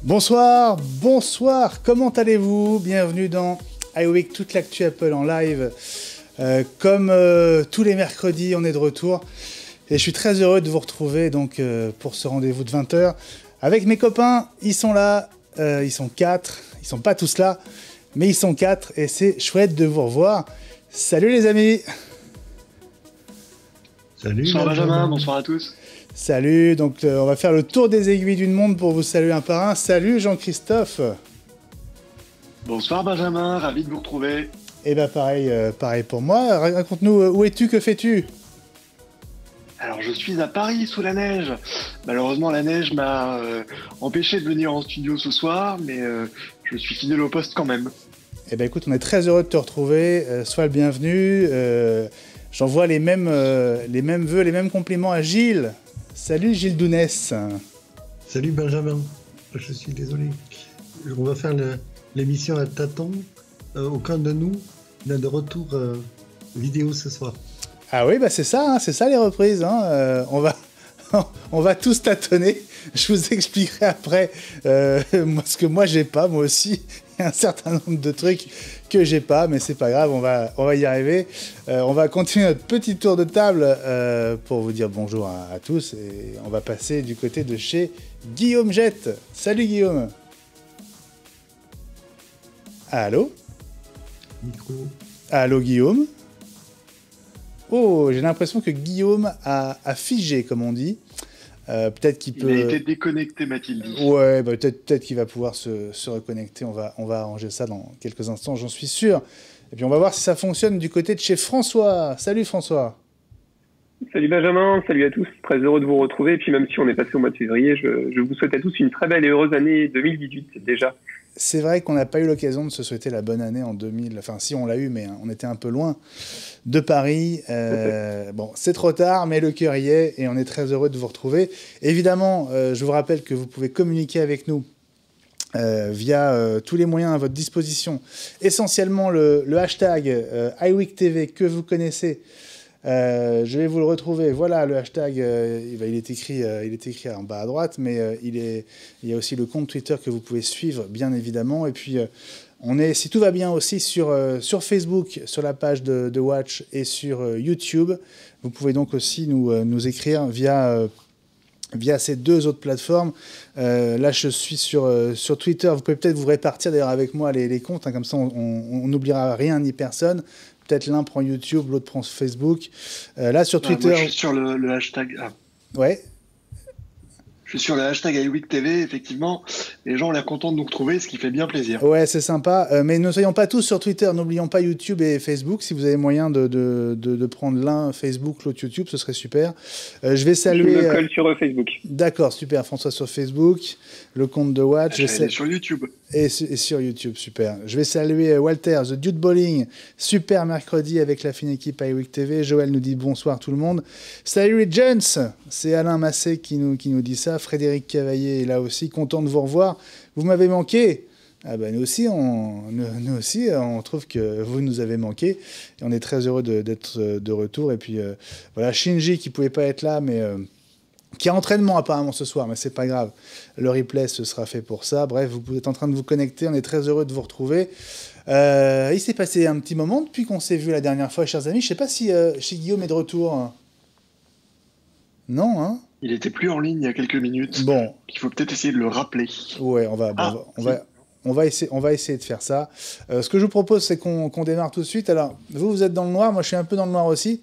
Bonsoir, bonsoir, comment allez-vous? Bienvenue dans iWeek, toute l'actu Apple en live. Comme tous les mercredis, on est de retour. Et je suis très heureux de vous retrouver donc, pour ce rendez-vous de 20h. Avec mes copains, ils sont là, ils sont 4. Ils sont pas tous là, mais ils sont 4 et c'est chouette de vous revoir. Salut les amis! Salut bonsoir Benjamin, bonsoir à tous. Salut, donc on va faire le tour des aiguilles d'une montre pour vous saluer un par un. Salut Jean-Christophe. Bonsoir Benjamin, ravi de vous retrouver. Et bah pareil pour moi. Raconte-nous, où es-tu, que fais-tu? Alors je suis à Paris sous la neige. Malheureusement la neige m'a empêché de venir en studio ce soir, mais je suis fidèle au poste quand même. Eh ben écoute, on est très heureux de te retrouver. Sois le bienvenu. J'envoie les mêmes vœux, les mêmes compliments à Gilles. Salut Gilles Dounès. Salut Benjamin, je suis désolé. On va faire l'émission à tâtons. Aucun de nous n'a de retour vidéo ce soir. Ah oui, bah c'est ça les reprises. On va tous tâtonner. Je vous expliquerai après ce que moi j'ai pas, moi aussi. Il y a un certain nombre de trucs que j'ai pas, mais c'est pas grave, on va y arriver. On va continuer notre petit tour de table pour vous dire bonjour à tous et on va passer du côté de chez Guillaume Jette. Salut Guillaume. Allô? Micro. Allô Guillaume? Oh, j'ai l'impression que Guillaume a figé, comme on dit. Peut-être qu'il peut... Il a été déconnecté, m'a-t-il dit. Ouais, bah peut-être qu'il va pouvoir se reconnecter. On va arranger ça dans quelques instants, j'en suis sûr. Et puis on va voir si ça fonctionne du côté de chez François. Salut François. Salut Benjamin, salut à tous. Très heureux de vous retrouver. Et puis même si on est passé au mois de février, je vous souhaite à tous une très belle et heureuse année 2018 déjà. C'est vrai qu'on n'a pas eu l'occasion de se souhaiter la bonne année en 2000. Enfin, si, on l'a eu, mais on était un peu loin de Paris. Bon, c'est trop tard, mais le cœur y est et on est très heureux de vous retrouver. Évidemment, je vous rappelle que vous pouvez communiquer avec nous via tous les moyens à votre disposition. Essentiellement, le hashtag iWeekTV que vous connaissez. Je vais vous le retrouver. Voilà, le hashtag, il est écrit en bas à droite, mais il y a aussi le compte Twitter que vous pouvez suivre, bien évidemment. Et puis, on est, si tout va bien, aussi sur Facebook, sur la page de Watch et sur YouTube. Vous pouvez donc aussi nous écrire via ces deux autres plateformes. Là, je suis sur Twitter. Vous pouvez peut-être vous répartir d'ailleurs avec moi les comptes. Comme ça, on n'oubliera rien ni personne. Peut-être l'un prend YouTube, l'autre prend Facebook. Là, sur Twitter... Moi, je suis sur le hashtag... Ouais. Je suis sur le hashtag iWeekTV, effectivement. Les gens ont l'air contents de nous retrouver, ce qui fait bien plaisir. Ouais, c'est sympa. Mais ne soyons pas tous sur Twitter. N'oublions pas YouTube et Facebook. Si vous avez moyen de prendre l'un Facebook, l'autre YouTube, ce serait super. Je vais saluer... Je me colle sur Facebook. D'accord, super. François sur Facebook, le compte de Watch. Sur YouTube. Et sur YouTube, super. Je vais saluer Walter, The Dude Bowling. Super mercredi avec la fine équipe iWeekTV. Joël nous dit bonsoir tout le monde. Salut les gents. C'est Alain Massé qui nous dit ça. Frédéric Cavaillé est là aussi, content de vous revoir. Vous m'avez manqué. Ah ben nous aussi, on trouve que vous nous avez manqué. Et on est très heureux d'être de retour. Et puis voilà, Shinji qui pouvait pas être là, mais qui a entraînement apparemment ce soir, mais c'est pas grave. Le replay ce sera fait pour ça. Bref, vous êtes en train de vous connecter. On est très heureux de vous retrouver. Il s'est passé un petit moment depuis qu'on s'est vu la dernière fois, chers amis. Je sais pas si chez Guillaume est de retour. Non, hein? Il était plus en ligne il y a quelques minutes. Bon. Il faut peut-être essayer de le rappeler. Ouais, on va essayer de faire ça. Ce que je vous propose, c'est qu'on démarre tout de suite. Alors, vous êtes dans le noir. Moi, je suis un peu dans le noir aussi.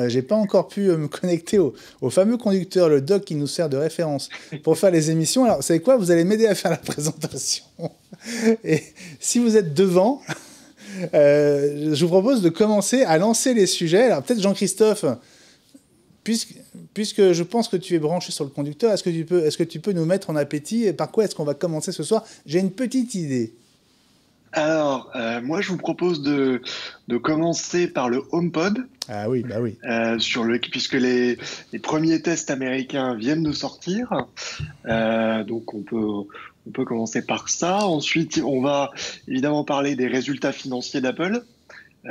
J'ai pas encore pu me connecter au fameux conducteur, le doc qui nous sert de référence pour faire les émissions. Alors, vous savez quoi? Vous allez m'aider à faire la présentation. Et si vous êtes devant, je vous propose de commencer à lancer les sujets. Alors, peut-être Jean-Christophe... Puisque je pense que tu es branché sur le conducteur, est-ce que tu peux nous mettre en appétit et par quoi est-ce qu'on va commencer ce soir? J'ai une petite idée. Alors, moi, je vous propose de commencer par le HomePod. Ah oui, bah oui. Puisque les premiers tests américains viennent de sortir. Donc, on peut commencer par ça. Ensuite, on va évidemment parler des résultats financiers d'Apple.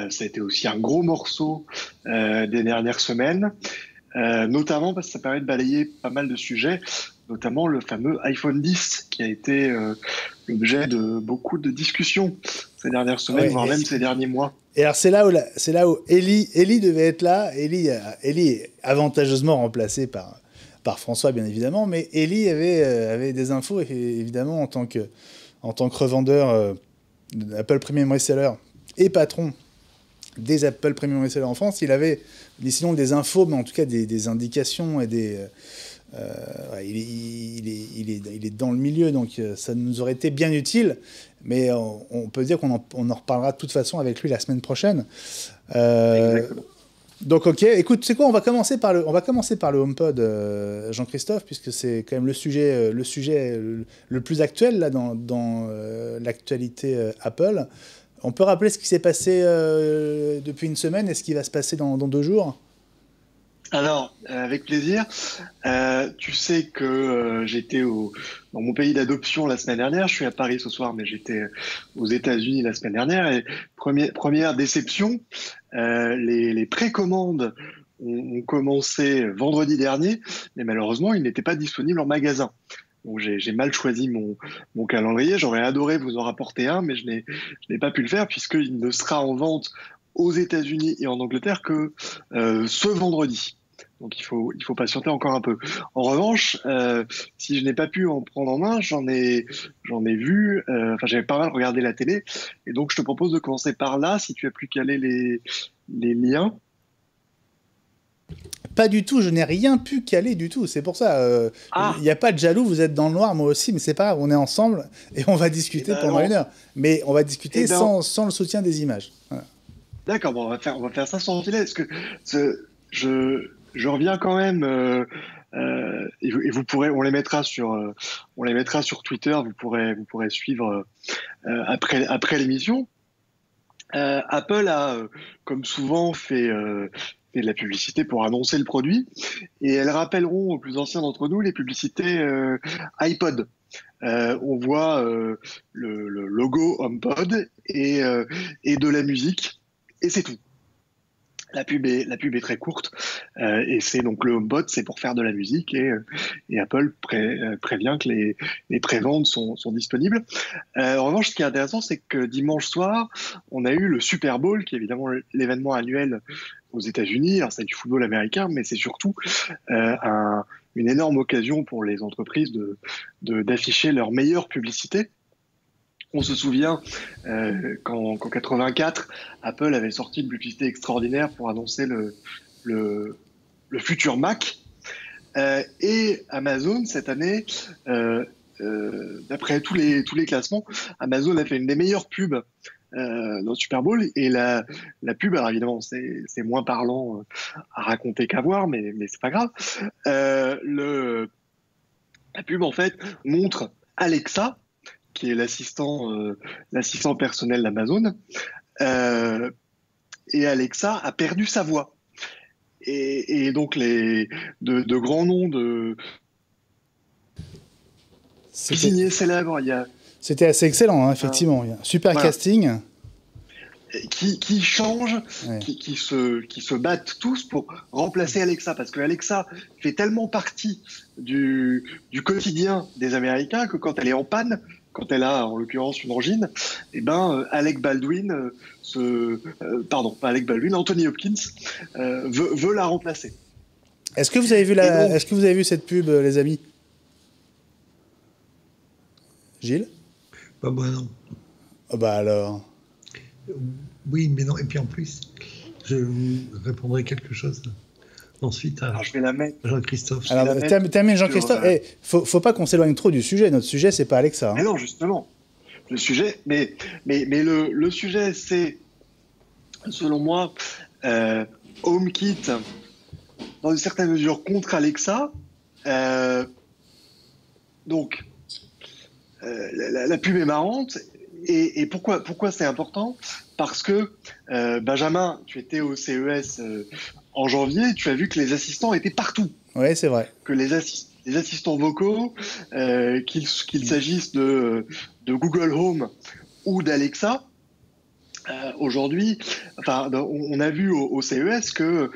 Ça a été aussi un gros morceau des dernières semaines. Notamment parce que ça permet de balayer pas mal de sujets, notamment le fameux iPhone X qui a été l'objet de beaucoup de discussions ces dernières semaines, voire même ces derniers mois. Et alors c'est là où Ellie devait être là. Ellie est avantageusement remplacée par François, bien évidemment, mais Ellie avait des infos, évidemment, en tant que revendeur d'Apple Premium Reseller et patron des Apple Premium Reseller en France. Il avait sinon des infos, mais en tout cas des indications et il est dans le milieu, donc ça nous aurait été bien utile, mais on peut dire qu'on en reparlera de toute façon avec lui la semaine prochaine. Donc ok, écoute, c'est quoi, on va commencer par le HomePod, Jean-Christophe, puisque c'est quand même le sujet le plus actuel là dans l'actualité Apple. On peut rappeler ce qui s'est passé depuis une semaine et ce qui va se passer dans 2 jours? Alors, avec plaisir. Tu sais que j'étais dans mon pays d'adoption la semaine dernière. Je suis à Paris ce soir, mais j'étais aux États-Unis la semaine dernière. Et première déception, les précommandes ont commencé vendredi dernier, mais malheureusement, ils n'étaient pas disponibles en magasin. Donc j'ai mal choisi mon calendrier. J'aurais adoré vous en rapporter un, mais je n'ai pas pu le faire puisqu'il ne sera en vente aux États-Unis et en Angleterre que ce vendredi. Donc il faut patienter encore un peu. En revanche, si je n'ai pas pu en prendre en main, j'en ai vu. J'avais pas mal regardé la télé, et donc je te propose de commencer par là, si tu as pu caler les liens. Pas du tout, je n'ai rien pu caler du tout, c'est pour ça. Il n'y a pas de jaloux, vous êtes dans le noir, moi aussi, mais c'est pas grave, on est ensemble et on va discuter pendant 1 heure. Mais on va discuter sans le soutien des images. Voilà. D'accord, bon, on va faire ça sans filet, parce que je reviens quand même, et vous pourrez, on les mettra sur Twitter, vous pourrez suivre après l'émission. Apple a, comme souvent, fait de la publicité pour annoncer le produit, et elles rappelleront aux plus anciens d'entre nous les publicités iPod. On voit le logo HomePod et de la musique, et c'est tout. La pub est très courte, et c'est donc le HomePod, c'est pour faire de la musique, et Apple prévient que les préventes sont disponibles. En revanche, ce qui est intéressant, c'est que dimanche soir, on a eu le Super Bowl, qui est évidemment l'événement annuel aux États-Unis. Alors c'est du football américain, mais c'est surtout une énorme occasion pour les entreprises d'afficher leur meilleure publicité. On se souvient qu'en 84, Apple avait sorti une publicité extraordinaire pour annoncer le futur Mac. Et Amazon, cette année, d'après tous les classements, Amazon a fait une des meilleures pubs dans le Super Bowl. Et la pub, alors évidemment, c'est moins parlant à raconter qu'à voir, mais c'est pas grave. La pub, en fait, montre Alexa, qui est l'assistant personnel d'Amazon, et Alexa a perdu sa voix. Et donc de grands noms de cuisiniers célèbres, c'était assez excellent, hein, effectivement. Il y a un super casting. Qui changent, ouais. qui se battent tous pour remplacer Alexa, parce que Alexa fait tellement partie du quotidien des Américains que quand elle est en panne, quand elle a en l'occurrence une angine, Anthony Hopkins veut la remplacer. Est-ce que vous avez vu cette pub, les amis? Gilles? Bah non. Oh bah alors. Oui, mais non. Et puis en plus, je vous répondrai quelque chose ensuite à je vais la mettre. Jean-Christophe. Alors, termine Jean-Christophe. Faut pas qu'on s'éloigne trop du sujet. Notre sujet, c'est pas Alexa. Hein. Mais non, justement. Le sujet, mais le sujet, c'est, selon moi, HomeKit, dans une certaine mesure, contre Alexa. Donc, la pub est marrante. Et pourquoi c'est important? Parce que, Benjamin, tu étais au CES en janvier, tu as vu que les assistants étaient partout. Oui, c'est vrai. Que les assistants vocaux, qu'il s'agisse de Google Home ou d'Alexa, Aujourd'hui, enfin, on a vu au CES que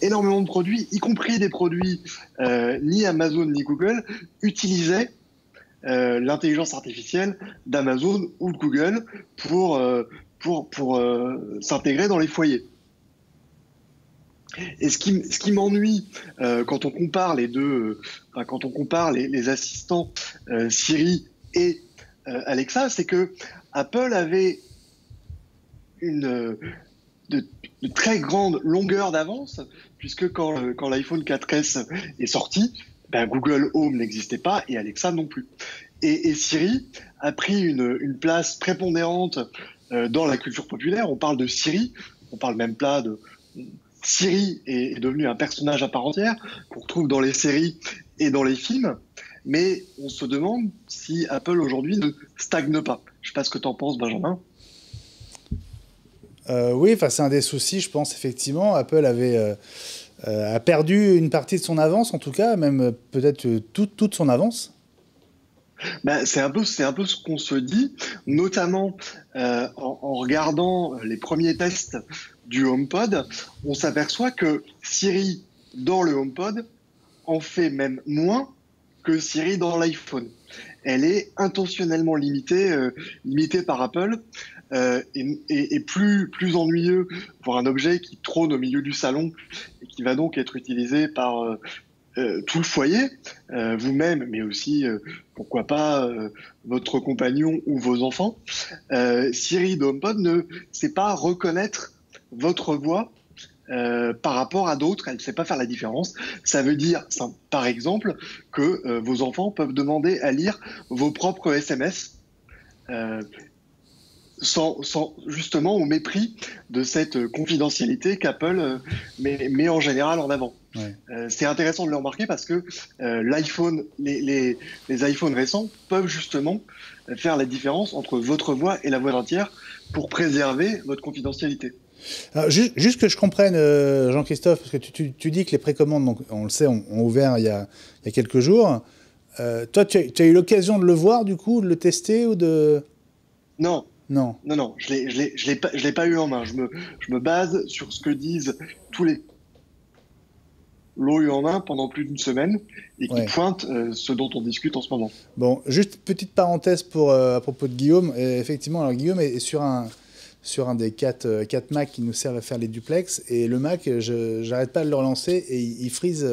énormément de produits, y compris des produits ni Amazon ni Google, utilisaient l'intelligence artificielle d'Amazon ou de Google pour s'intégrer dans les foyers. Et ce qui m'ennuie quand on compare les deux, quand on compare les assistants Siri et Alexa, c'est que Apple avait de très grande longueur d'avance, puisque quand l'iPhone 4S est sorti, Google Home n'existait pas et Alexa non plus. Et Siri a pris une place prépondérante dans la culture populaire. On parle de Siri, on parle même pas de... Siri est devenu un personnage à part entière qu'on retrouve dans les séries et dans les films, mais on se demande si Apple aujourd'hui ne stagne pas. Je sais pas ce que tu en penses, Benjamin. Oui, c'est un des soucis, je pense, effectivement. Apple a perdu une partie de son avance, en tout cas, même peut-être toute son avance. C'est un peu ce qu'on se dit, notamment en regardant les premiers tests du HomePod. On s'aperçoit que Siri, dans le HomePod, en fait même moins que Siri dans l'iPhone. Elle est intentionnellement limitée par Apple. Et plus ennuyeux pour un objet qui trône au milieu du salon et qui va donc être utilisé par tout le foyer, vous-même, mais aussi, pourquoi pas, votre compagnon ou vos enfants. Siri de HomePod ne sait pas reconnaître votre voix par rapport à d'autres, elle ne sait pas faire la différence. Ça veut dire, par exemple, que vos enfants peuvent demander à lire vos propres SMS justement au mépris de cette confidentialité qu'Apple met en général en avant. Ouais. C'est intéressant de le remarquer parce que l'iPhone, les iPhones récents peuvent justement faire la différence entre votre voix et la voix d'un tiers pour préserver votre confidentialité. Alors, juste que je comprenne, Jean-Christophe, parce que tu dis que les précommandes, donc, on le sait, ont ouvert il y a quelques jours. Toi, tu as eu l'occasion de le voir, du coup, de le tester ou de... Non, je l'ai pas eu en main. Je me base sur ce que disent tous les l'ont eu en main pendant plus d'une semaine et qui pointent ce dont on discute en ce moment. Bon, juste petite parenthèse à propos de Guillaume. Effectivement, alors Guillaume est sur un des 4 Mac qui nous servent à faire les duplex, et le Mac, j'arrête pas de le relancer et il freeze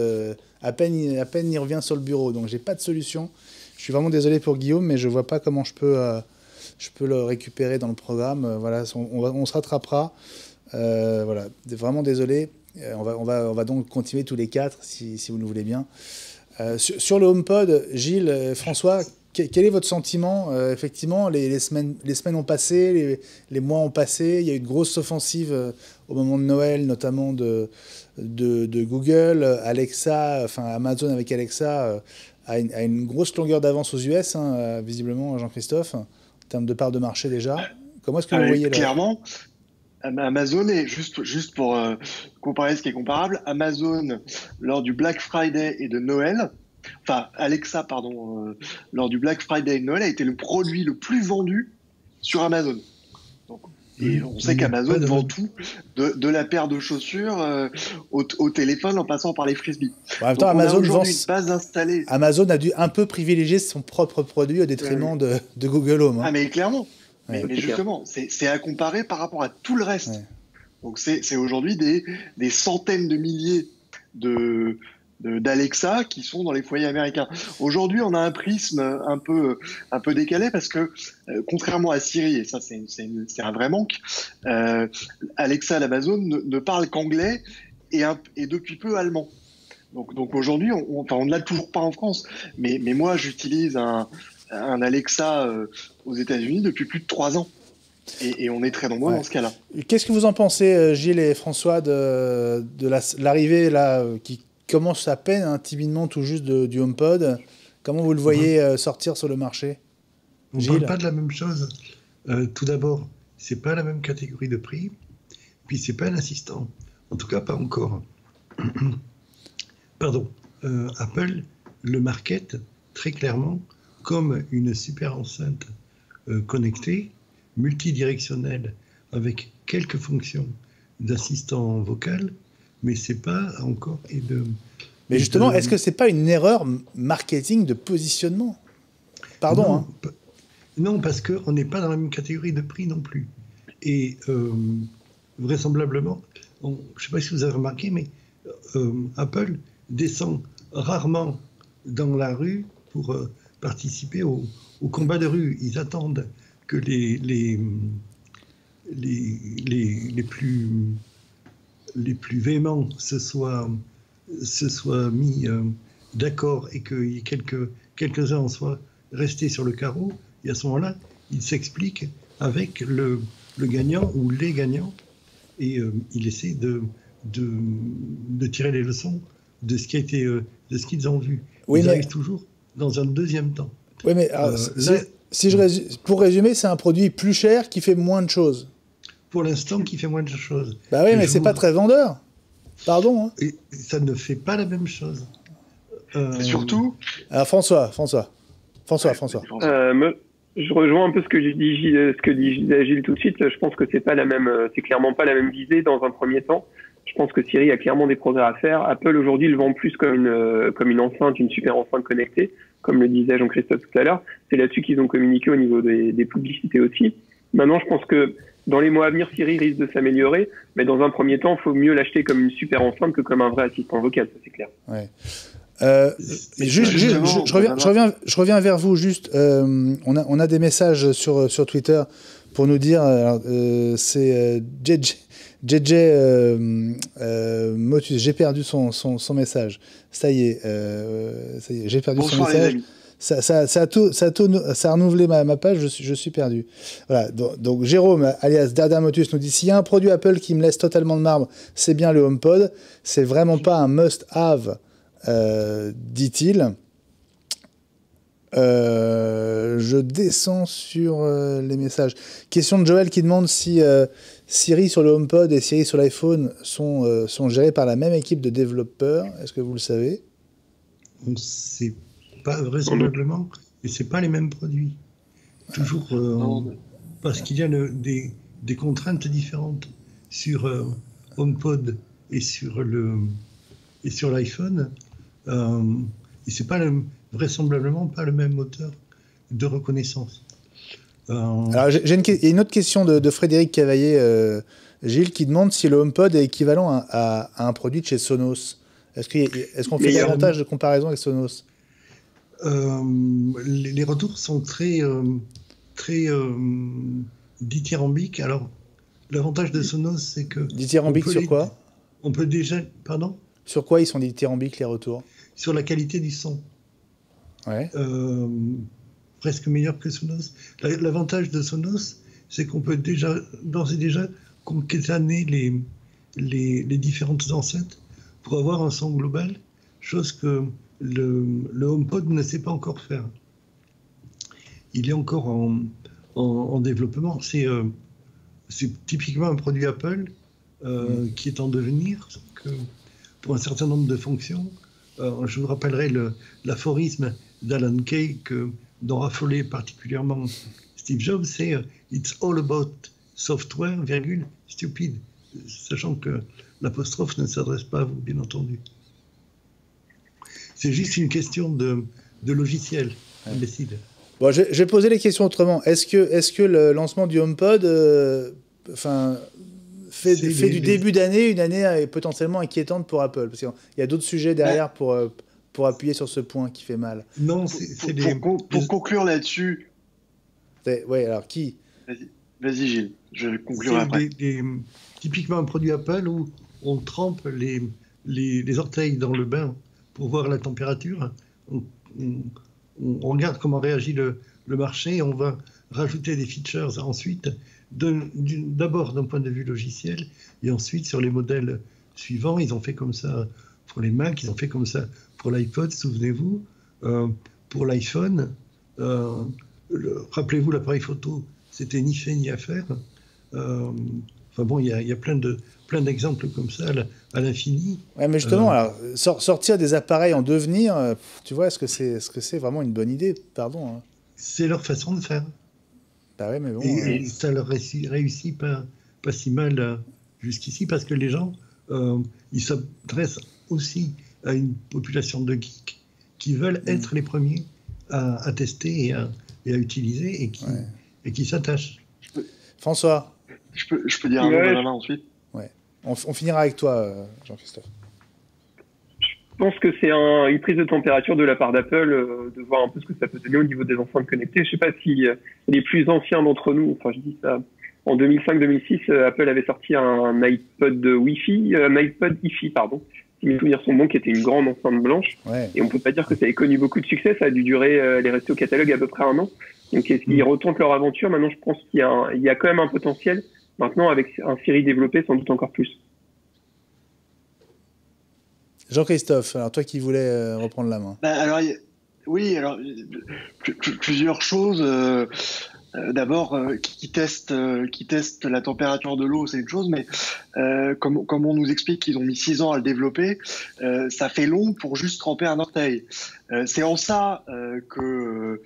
à peine il revient sur le bureau. Donc j'ai pas de solution. Je suis vraiment désolé pour Guillaume, mais je vois pas comment je peux le récupérer dans le programme. Voilà, on se rattrapera. Voilà, vraiment désolé. On va donc continuer tous les 4 si vous le voulez bien. Sur le HomePod, Gilles, François, quel est votre sentiment? Effectivement, les semaines ont passé, les mois ont passé. Il y a eu une grosse offensive au moment de Noël, notamment de Google. Alexa, Amazon avec Alexa a une grosse longueur d'avance aux US, visiblement, Jean-Christophe, en termes de part de marché déjà. Comment est-ce que vous voyez clairement, Amazon est, juste pour comparer ce qui est comparable, Amazon, lors du Black Friday et de Noël, Alexa, pardon, lors du Black Friday et de Noël, a été le produit le plus vendu sur Amazon. Donc, et on sait qu'Amazon vend tout, de la paire de chaussures au téléphone en passant par les frisbees. En même temps, Amazon a dû un peu privilégier son propre produit au détriment de Google Home. Ah, mais clairement. Mais justement, c'est à comparer par rapport à tout le reste. Ouais. Donc c'est aujourd'hui des centaines de milliers d'Alexa qui sont dans les foyers américains. Aujourd'hui, on a un prisme un peu décalé parce que contrairement à Siri, et ça c'est un vrai manque, Alexa d'Amazon ne parle qu'anglais et depuis peu allemand. Donc aujourd'hui, on ne l'a toujours pas en France. Mais moi, j'utilise un Alexa aux États-Unis depuis plus de 3 ans. Et on est très nombreux dans ce cas-là. Qu'est-ce que vous en pensez, Gilles et François, de l'arrivée là, qui commence à peine, timidement tout juste du HomePod? Comment vous le voyez sortir sur le marché? On ne parle pas de la même chose. Tout d'abord, c'est pas la même catégorie de prix. Puis c'est pas un assistant. En tout cas, pas encore. Pardon. Apple le market très clairement comme une super enceinte connectée, multidirectionnelle, avec quelques fonctions d'assistant vocal, mais c'est pas encore... Mais justement, est-ce que c'est pas une erreur marketing de positionnement? Pardon. Non, non, parce qu'on n'est pas dans la même catégorie de prix non plus. Et vraisemblablement, je ne sais pas si vous avez remarqué, mais Apple descend rarement dans la rue pour participer au combat de rue. Ils attendent que les plus véhéments se soient mis d'accord et qu'il y ait quelques-uns en soient restés sur le carreau. Et à ce moment-là, ils s'expliquent avec le gagnant ou les gagnants et il essaie de tirer les leçons de ce qui a été, de ce qu'ils ont vu. Oui, ils mais... arrivent toujours dans un deuxième temps. Oui, mais alors, pour résumer, c'est un produit plus cher qui fait moins de choses. Pour l'instant, qui fait moins de choses. Bah oui, mais c'est pas très vendeur. Pardon. Hein. Et ça ne fait pas la même chose. C'est surtout. Alors François. Je rejoins un peu ce que disait Gilles tout de suite. Je pense que c'est clairement pas la même visée dans un premier temps. Je pense que Siri a clairement des progrès à faire. Apple aujourd'hui le vend plus comme une enceinte, une super enceinte connectée, comme le disait Jean-Christophe tout à l'heure. C'est là-dessus qu'ils ont communiqué au niveau des publicités aussi. Maintenant, je pense que dans les mois à venir, Siri risque de s'améliorer, mais dans un premier temps, il faut mieux l'acheter comme une super enceinte que comme un vrai assistant vocal, ça c'est clair. Ouais. Je reviens vers vous juste. On a des messages sur Twitter pour nous dire. C'est JJ Motus. J'ai perdu son message. Ça y est, j'ai perdu son message. Ça a renouvelé ma page, je suis perdu. Voilà, donc Jérôme, alias Dada Motus, nous dit: s'il y a un produit Apple qui me laisse totalement de marbre, c'est bien le HomePod. C'est vraiment pas un must-have, dit-il. Je descends sur les messages. Question de Joël qui demande si Siri sur le HomePod et Siri sur l'iPhone sont gérés par la même équipe de développeurs. Est-ce que vous le savez? On ne sait pas vraisemblablement, et c'est pas les mêmes produits. Toujours parce qu'il y a des contraintes différentes sur HomePod et sur l'iPhone. Et c'est pas vraisemblablement pas le même moteur de reconnaissance. Alors il y a une autre question de Frédéric Cavaillé, Gilles, qui demande si le HomePod est équivalent à un produit de chez Sonos. Est-ce qu'on fait davantage de comparaison avec Sonos? Les retours sont très dithyrambiques. Alors, l'avantage de Sonos, c'est que... Dithyrambiques sur quoi? On peut déjà... Pardon? Sur quoi ils sont dithyrambiques, les retours? Sur la qualité du son. Ouais. Presque meilleur que Sonos. L'avantage de Sonos, c'est qu'on peut d'ores et déjà concaténer les différentes enceintes pour avoir un son global, chose que le HomePod ne sait pas encore faire. Il est encore en développement. C'est typiquement un produit Apple qui est en devenir, pour un certain nombre de fonctions. Je vous rappellerai l'aphorisme d'Alan Kay dont raffolait particulièrement Steve Jobs, c'est « It's all about software, stupid », sachant que l'apostrophe ne s'adresse pas à vous, bien entendu. C'est juste une question de logiciel, on décide. Bon, je vais poser les questions autrement. Est-ce que le lancement du HomePod fait du début d'année une année potentiellement inquiétante pour Apple? Parce qu'il y a d'autres sujets derrière pour appuyer sur ce point qui fait mal. Non, pour conclure là-dessus... Oui, alors qui? Vas-y Gilles, je vais conclure après. Typiquement un produit Apple où on trempe les orteils dans le bain pour voir la température. On regarde comment réagit le marché et on va rajouter des features ensuite, d'abord d'un point de vue logiciel et ensuite sur les modèles suivants. Ils ont fait comme ça pour les Mac, ils ont fait comme ça pour l'iPod, souvenez-vous. Pour l'iPhone, rappelez-vous, l'appareil photo, c'était ni fait ni à faire. Enfin bon, il y a plein d'exemples comme ça à l'infini. Ouais, mais justement, alors, sortir des appareils en devenir, tu vois, est-ce que c'est vraiment une bonne idée? Pardon. Hein. C'est leur façon de faire. Bah ouais, mais bon. Et ça leur réussit pas si mal jusqu'ici, parce que les gens, ils s'adressent aussi à une population de geeks qui veulent être les premiers à tester et à utiliser et qui s'attachent. François. Je peux dire un mot, Benjamin, ensuite. Ouais. On finira avec toi, Jean-Christophe. Je pense que c'est une prise de température de la part d'Apple, de voir un peu ce que ça peut donner au niveau des enceintes connectées. Je sais pas si les plus anciens d'entre nous, enfin je dis ça, en 2005-2006, Apple avait sorti un iPod Wi-Fi, un iPod Hi-Fi, pardon, si mes souvenirs sont bons, qui était une grande enceinte blanche. Ouais. Et on peut pas dire que ça ait connu beaucoup de succès, ça a dû durer, elle est restée au catalogue à peu près 1 an. Donc est-ce qu'ils retentent leur aventure? Maintenant, je pense qu'il y a quand même un potentiel. Maintenant, avec un Siri développé, sans doute encore plus. Jean-Christophe, alors toi qui voulais reprendre la main. Alors, oui, alors plusieurs choses. D'abord, qui teste la température de l'eau, c'est une chose, mais comme on nous explique qu'ils ont mis 6 ans à le développer, ça fait long pour juste tremper un orteil. C'est en ça que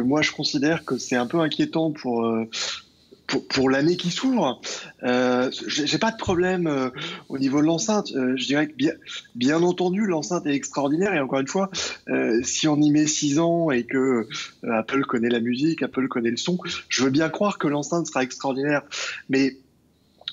moi je considère que c'est un peu inquiétant pour l'année qui s'ouvre. J'ai pas de problème au niveau de l'enceinte. Je dirais que bien entendu, l'enceinte est extraordinaire. Et encore une fois, si on y met 6 ans et que Apple connaît la musique, Apple connaît le son, je veux bien croire que l'enceinte sera extraordinaire. Mais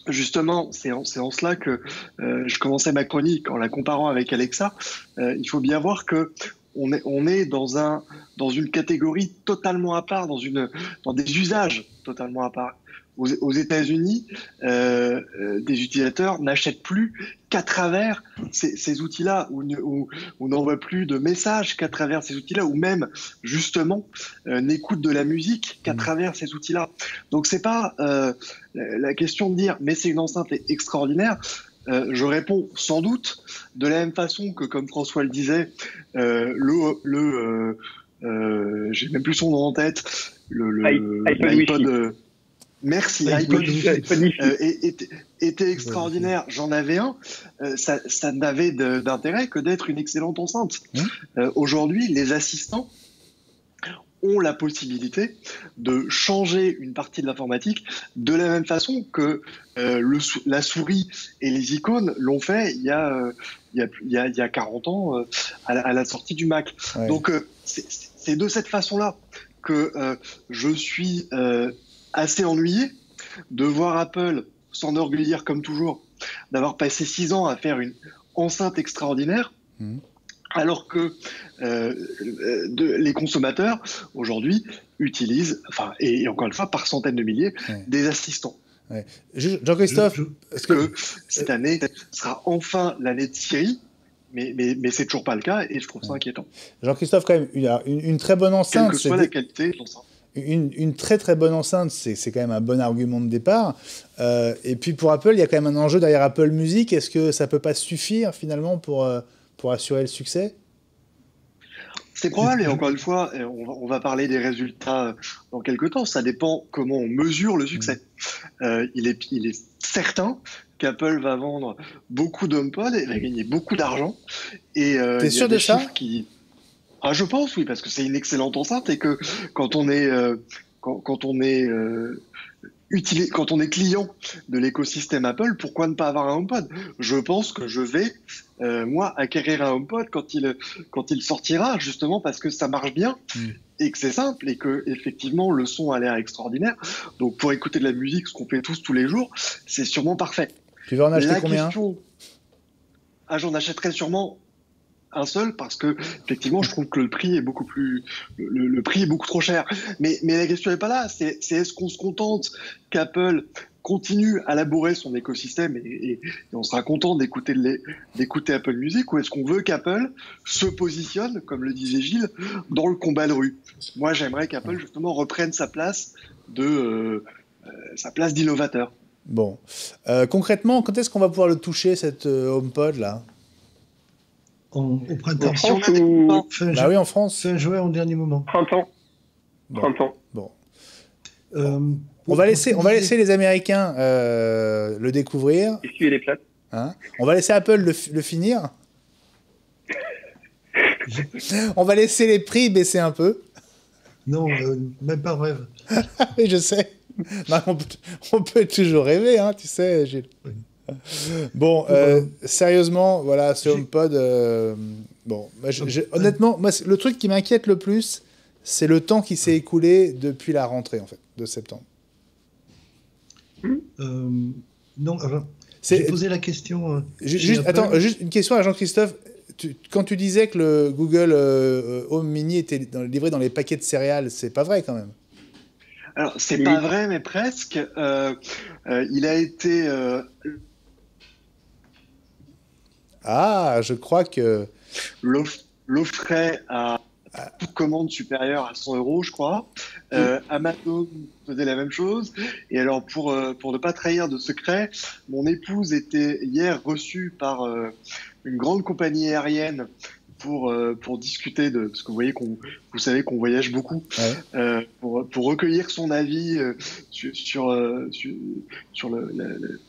justement, c'est en cela que je commençais ma chronique en la comparant avec Alexa. Il faut bien voir que on est dans une catégorie totalement à part, dans des usages totalement à part. Aux États-Unis, des utilisateurs n'achètent plus qu'à travers ces outils-là, ou n'envoient plus de messages qu'à travers ces outils-là, ou même justement n'écoutent de la musique qu'à travers ces outils-là. Donc c'est pas la question de dire mais c'est une enceinte extraordinaire. Je réponds sans doute de la même façon que, comme François le disait, j'ai même plus son nom en tête, l'iPod. Merci, l'iPod était extraordinaire. J'en avais un. Ça n'avait d'intérêt que d'être une excellente enceinte. Aujourd'hui, les assistants ont la possibilité de changer une partie de l'informatique de la même façon que la souris et les icônes l'ont fait il y a 40 ans à la sortie du Mac. Ouais. Donc c'est de cette façon-là que je suis assez ennuyé de voir Apple s'enorgueillir comme toujours d'avoir passé 6 ans à faire une enceinte extraordinaire. Alors que les consommateurs, aujourd'hui, utilisent, et encore une fois, par centaines de milliers, des assistants. Ouais. Jean-Christophe, est-ce que cette année sera enfin l'année de Siri, mais c'est toujours pas le cas, et je trouve ça inquiétant. Jean-Christophe, quand même, une très bonne enceinte. Quelle que soit la qualité de l'enceinte. Une très très bonne enceinte, c'est quand même un bon argument de départ. Et puis pour Apple, il y a quand même un enjeu derrière Apple Music. Est-ce que ça peut pas suffire finalement pour assurer le succès? C'est probable, et encore une fois, on va parler des résultats dans quelques temps. Ça dépend comment on mesure le succès. Il est certain qu'Apple va vendre beaucoup d'HomePod et va gagner beaucoup d'argent. T'es sûr de ça? Je pense, oui, parce que c'est une excellente enceinte et que quand on est client de l'écosystème Apple, pourquoi ne pas avoir un HomePod? Je pense que je vais, moi, acquérir un HomePod quand il sortira, justement parce que ça marche bien et que c'est simple et que effectivement le son a l'air extraordinaire. Donc pour écouter de la musique, ce qu'on fait tous les jours, c'est sûrement parfait. Tu vas en acheter combien? J'en achèterai sûrement un seul parce que effectivement je trouve que le prix est beaucoup trop cher, mais la question n'est pas là, c'est est-ce qu'on se contente qu'Apple continue à labourer son écosystème et on sera content d'écouter Apple Music, ou est-ce qu'on veut qu'Apple se positionne, comme le disait Gilles, dans le combat de rue? Moi j'aimerais qu'Apple justement reprenne sa place d'innovateur. Bon, concrètement, quand est-ce qu'on va pouvoir le toucher, cet HomePod là? Au printemps. Oui, en France. Fin juin, en dernier moment. Printemps. Bon. On va laisser les Américains le découvrir. Essuyer les plates. On va laisser Apple le finir. On va laisser les prix baisser un peu. Non, même pas rêve. Oui, je sais. Non, on peut toujours rêver, hein, tu sais, Gilles. Oui. Bon, sérieusement, voilà, ce HomePod, bon, honnêtement, moi, le truc qui m'inquiète le plus, c'est le temps qui s'est écoulé depuis la rentrée, en fait, de septembre. Non, alors, j'ai posé la question... Attends, juste une question à Jean-Christophe. Quand tu disais que le Google Home Mini était livré dans les paquets de céréales, c'est pas vrai quand même. Alors, c'est pas vrai, mais presque. Il a été... Ah, je crois que... l'offrait à toute commande supérieure à 100 €, je crois. Amazon faisait la même chose. Et alors, pour ne pas trahir de secret, mon épouse était hier reçue par une grande compagnie aérienne pour discuter parce que vous savez qu'on voyage beaucoup, ouais. Pour recueillir son avis sur le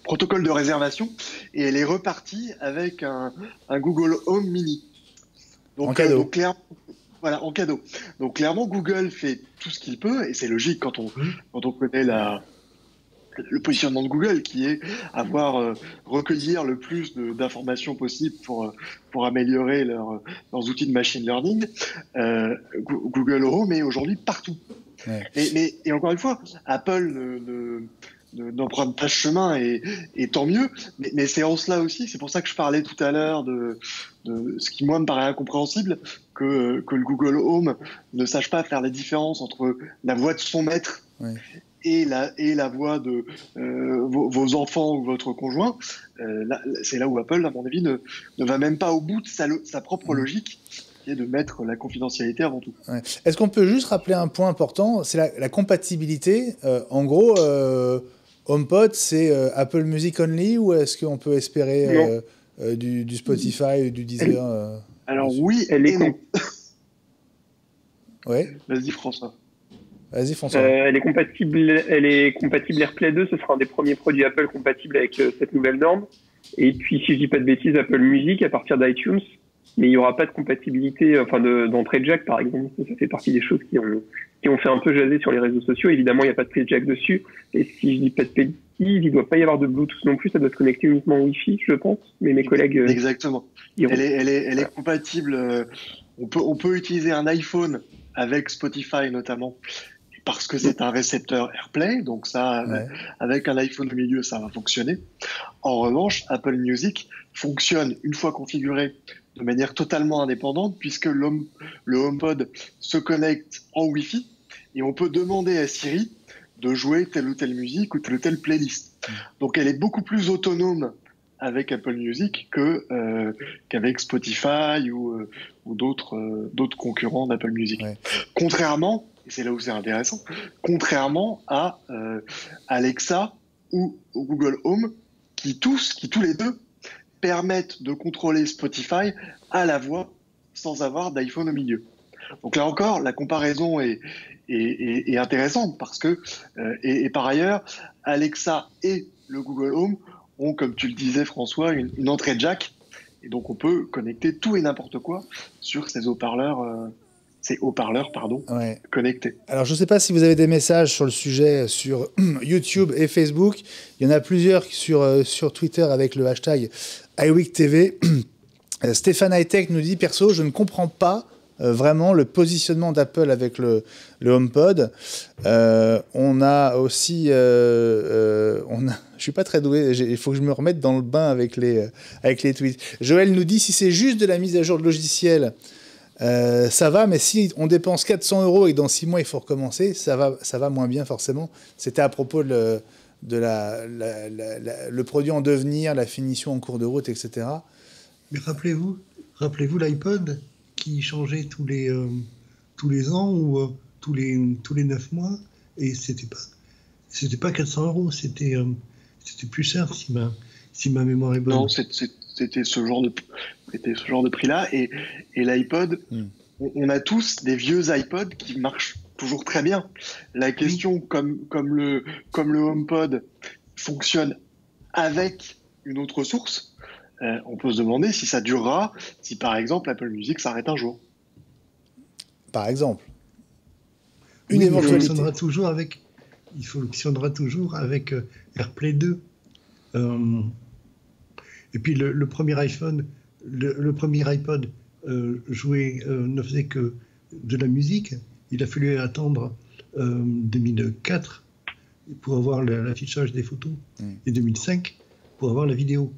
protocole de réservation. Et elle est repartie avec un Google Home Mini. Donc, en cadeau. Voilà, en cadeau. Donc clairement, Google fait tout ce qu'il peut, et c'est logique quand on connaît le positionnement de Google, qui est recueillir le plus d'informations possible pour améliorer leurs outils de machine learning. Google Home est aujourd'hui partout. Ouais. Et encore une fois, Apple n'emprunte pas ce chemin, et tant mieux. Mais c'est en cela aussi, c'est pour ça que je parlais tout à l'heure de ce qui, moi, me paraît incompréhensible, que le Google Home ne sache pas faire la différence entre la voix de son maître, ouais, et la voix de vos enfants ou votre conjoint. C'est là où Apple, à mon avis, ne va même pas au bout de sa propre logique, qui est de mettre la confidentialité avant tout. Ouais. Est-ce qu'on peut juste rappeler un point important, c'est la compatibilité. En gros, HomePod, c'est Apple Music only, ou est-ce qu'on peut espérer du Spotify ou du Deezer Alors oui, elle est non. Ouais. Vas-y François. Vas-y François. Elle est compatible AirPlay 2, ce sera un des premiers produits Apple compatibles avec cette nouvelle norme. Et puis, si je dis pas de bêtises, Apple Music à partir d'iTunes. Mais il n'y aura pas de compatibilité, d'entrée jack, par exemple. Ça fait partie des choses qui ont fait un peu jaser sur les réseaux sociaux. Évidemment, il n'y a pas de jack dessus. Et si je dis pas de bêtises, il ne doit pas y avoir de Bluetooth non plus. Ça doit se connecter uniquement au Wi-Fi, je pense. Mais mes collègues... Exactement. Elle est compatible. On peut utiliser un iPhone avec Spotify, notamment, parce que c'est un récepteur AirPlay. Donc ça, ouais, avec un iPhone au milieu, ça va fonctionner. En revanche, Apple Music fonctionne, une fois configuré, de manière totalement indépendante, puisque le HomePod se connecte en Wi-Fi, et on peut demander à Siri de jouer telle ou telle musique ou telle ou telle playlist. Donc elle est beaucoup plus autonome avec Apple Music qu'avec Spotify ou d'autres concurrents d'Apple Music. Ouais. Contrairement, et c'est là où c'est intéressant, contrairement à Alexa ou Google Home, qui tous les deux permettent de contrôler Spotify à la voix sans avoir d'iPhone au milieu. Donc là encore, la comparaison est intéressante, parce que, et par ailleurs, Alexa et le Google Home ont, comme tu le disais François, une entrée jack, et donc on peut connecter tout et n'importe quoi sur ces haut-parleurs ouais, connectés. Alors je ne sais pas si vous avez des messages sur le sujet sur YouTube et Facebook. Il y en a plusieurs sur Twitter avec le hashtag iWeekTV. Stéphane Hightech nous dit: perso, je ne comprends pas vraiment le positionnement d'Apple avec le HomePod. On a aussi... je suis pas très doué, il faut que je me remette dans le bain avec les tweets. Joël nous dit: si c'est juste de la mise à jour de logiciel, ça va, mais si on dépense 400 € et que dans 6 mois il faut recommencer, ça va moins bien forcément. C'était à propos de le produit en devenir, la finition en cours de route, etc. Mais rappelez-vous l'iPod qui changeait tous les ans ou tous les 9 mois, et c'était pas 400 €, c'était plus cher si ma mémoire est bonne. Non, c'était ce genre de prix-là, et l'iPod, on a tous des vieux iPod qui marchent toujours très bien. La question, comme le HomePod fonctionne avec une autre source, on peut se demander si ça durera, si par exemple Apple Music s'arrête un jour. Par exemple. Une éventualité. Ça fonctionnera toujours avec il fonctionnera toujours avec AirPlay 2. Et puis le premier iPhone, le premier iPod ne faisait que de la musique. Il a fallu attendre 2004 pour avoir l'affichage des photos et 2005 pour avoir la vidéo.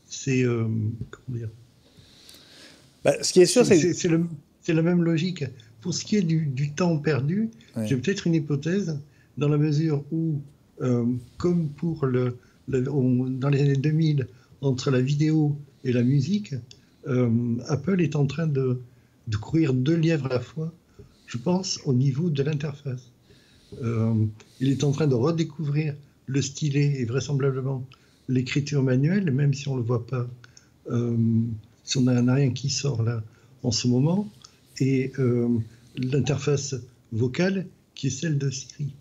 C'est comment dire, ce qui est sûr, c'est la même logique. Pour ce qui est du temps perdu, j'ai peut-être une hypothèse dans la mesure où, comme pour dans les années 2000, entre la vidéo et la musique, Apple est en train de courir 2 lièvres à la fois, je pense, au niveau de l'interface. Il est en train de redécouvrir le stylet et vraisemblablement l'écriture manuelle, même si on ne le voit pas, si on n'a rien qui sort là en ce moment, et l'interface vocale qui est celle de Siri.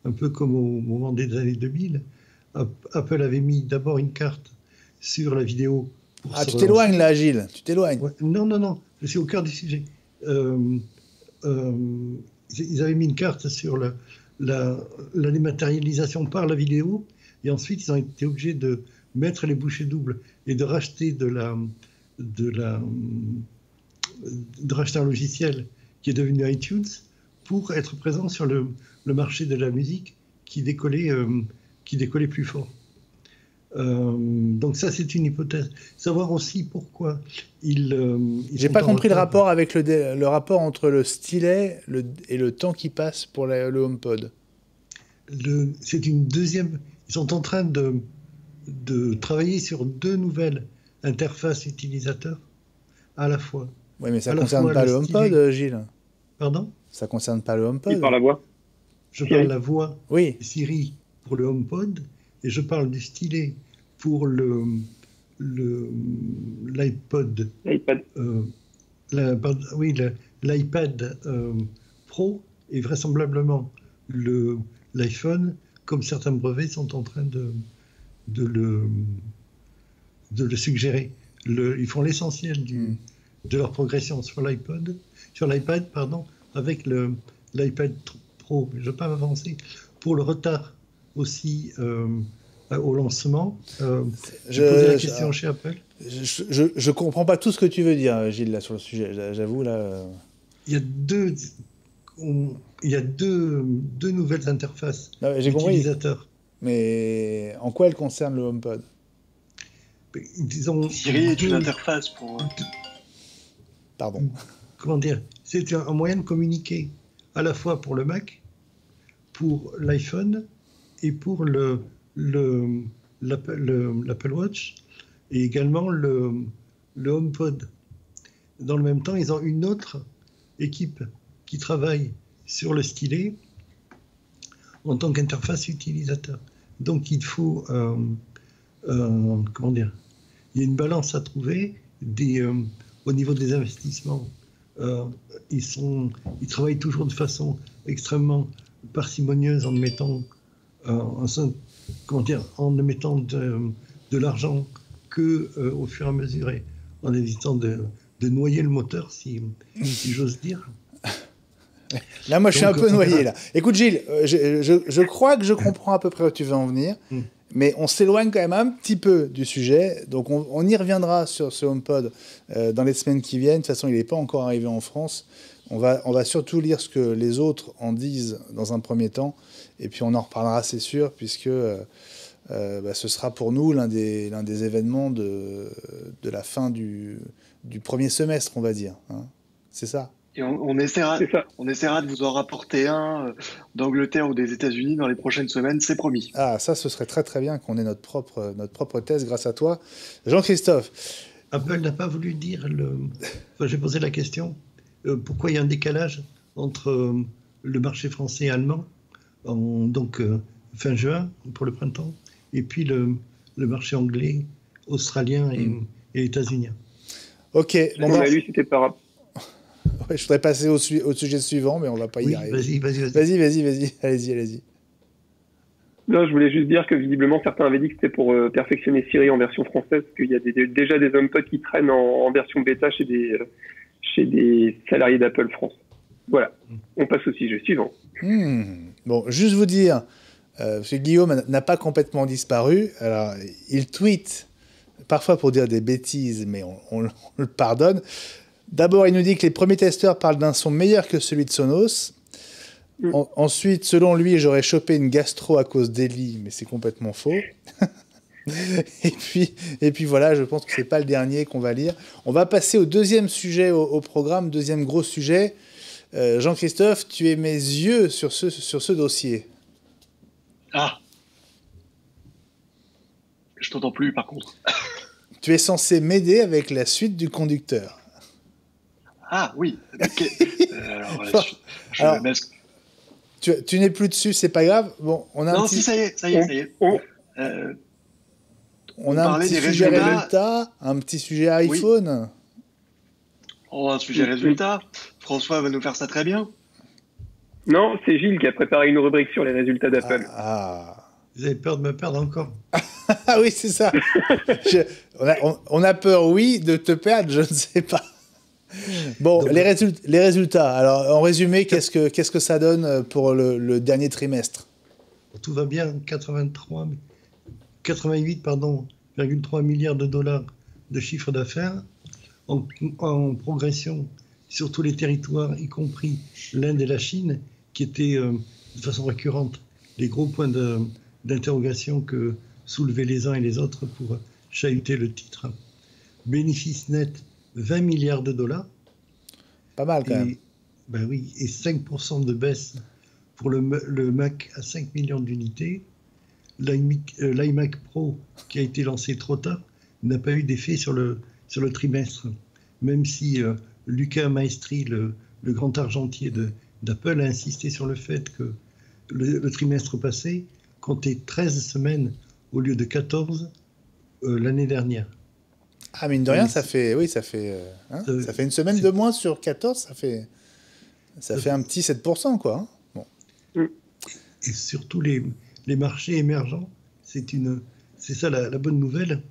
Un peu comme au moment des années 2000, Apple avait mis d'abord une carte sur la vidéo. Tu t'éloignes là, Gilles, tu t'éloignes. Ouais. Non, je suis au cœur du sujet. Ils avaient mis une carte sur la dématérialisation par la vidéo, et ensuite ils ont été obligés de mettre les bouchées doubles et de racheter de racheter un logiciel qui est devenu iTunes pour être présent sur le marché de la musique qui décollait plus fort. Donc ça, c'est une hypothèse. Savoir aussi pourquoi J'ai pas compris le rapport avec le rapport entre le stylet et le temps qui passe pour le HomePod. C'est une deuxième. Ils sont en train de travailler sur 2 nouvelles interfaces utilisateurs à la fois. Oui, mais ça ne concerne pas le HomePod, Gilles. Pardon ? Ça ne concerne pas le HomePod. Il parle la voix. Je parle la voix oui. Siri pour le HomePod, et je parle du stylet pour l'iPod. L'iPad. L'iPad Pro, et vraisemblablement l'iPhone, comme certains brevets sont en train de le suggérer. Ils font l'essentiel de leur progression sur l'iPad, avec l'iPad Pro. Je ne vais pas m'avancer. Pour le retard aussi au lancement, j'ai posé la question chez Apple. Je comprends pas tout ce que tu veux dire, Gilles, là, sur le sujet. J'avoue, là... Il y a deux nouvelles interfaces utilisateurs. Mais en quoi elles concernent le HomePod ? Disons, Siri est une interface pour... Pardon. Comment dire ? C'est un moyen de communiquer à la fois pour le Mac, pour l'iPhone et pour l'Apple Watch, et également le HomePod. Dans le même temps, ils ont une autre équipe qui travaille sur le stylet en tant qu'interface utilisateur. Donc il faut, comment dire, il y a une balance à trouver au niveau des investissements. Ils travaillent toujours de façon extrêmement parcimonieuse en mettant, en ne mettant de l'argent que au fur et à mesure, et en évitant de noyer le moteur, si j'ose dire. Là, moi, je suis un peu noyé, là. Écoute, Gilles, je crois que je comprends à peu près où tu veux en venir, mais on s'éloigne quand même un petit peu du sujet. Donc, on y reviendra sur ce HomePod dans les semaines qui viennent. De toute façon, il n'est pas encore arrivé en France. On va surtout lire ce que les autres en disent dans un premier temps, et puis on en reparlera, c'est sûr, puisque ce sera pour nous l'un des événements de la fin du premier semestre, on va dire. Hein. C'est ça. Et on essaiera de vous en rapporter un d'Angleterre ou des États-Unis dans les prochaines semaines, c'est promis. Ah, ça, ce serait très très bien qu'on ait notre propre thèse grâce à toi. Jean-Christophe. Apple n'a pas voulu dire j'ai posé la question. Pourquoi il y a un décalage entre le marché français et allemand, donc fin juin pour le printemps, et puis le marché anglais, australien et états-unien. Ok. Bon, on a lu, c'était par rapport. Ouais, je voudrais passer au sujet suivant, mais on ne va pas y arriver. Vas-y. Allez-y. Non, je voulais juste dire que visiblement, certains avaient dit que c'était pour perfectionner Siri en version française, qu'il y a déjà des HomePod qui traînent en version bêta chez des salariés d'Apple France. Voilà, on passe au sujet suivant. Bon, juste vous dire, parce que Guillaume n'a pas complètement disparu. Alors, il tweet parfois pour dire des bêtises, mais on le pardonne. D'abord, il nous dit que les premiers testeurs parlent d'un son meilleur que celui de Sonos. Ensuite, selon lui, j'aurais chopé une gastro à cause d'Eli, mais c'est complètement faux. et puis voilà, je pense que c'est pas le dernier qu'on va lire. On va passer au deuxième sujet au programme, deuxième gros sujet. Jean-Christophe, tu es mes yeux sur ce dossier. Ah, je t'entends plus par contre. Tu es censé m'aider avec la suite du conducteur. Ah oui. Okay. Alors, tu n'es plus dessus, c'est pas grave. Bon, on a non, un petit... si, ça y est. On a un petit sujet résultat, un petit sujet iPhone. Oui. Un sujet résultat. François va nous faire ça très bien. Non, c'est Gilles qui a préparé une rubrique sur les résultats d'Apple. Vous avez peur de me perdre encore? Ah oui, c'est ça. On a peur, oui, de te perdre, je ne sais pas. Bon, donc, les résultats. Alors, en résumé, qu'est-ce que ça donne pour le dernier trimestre? Tout va bien, 88,3 milliards de dollars de chiffre d'affaires, en progression sur tous les territoires, y compris l'Inde et la Chine, qui étaient de façon récurrente les gros points d'interrogation que soulevaient les uns et les autres pour chahuter le titre. Bénéfice net, 20 milliards de dollars. Pas mal quand même. Ben oui, et 5% de baisse pour le Mac à 5 millions d'unités. L'iMac Pro, qui a été lancé trop tard, n'a pas eu d'effet sur le trimestre. Même si Luca Maestri, le grand argentier d'Apple, a insisté sur le fait que le trimestre passé comptait 13 semaines au lieu de 14 l'année dernière. Ah, mine de rien, ça fait une semaine de moins sur 14, ça fait un petit 7%, quoi. Hein. Bon. Et surtout les marchés émergents, c'est ça la bonne nouvelle.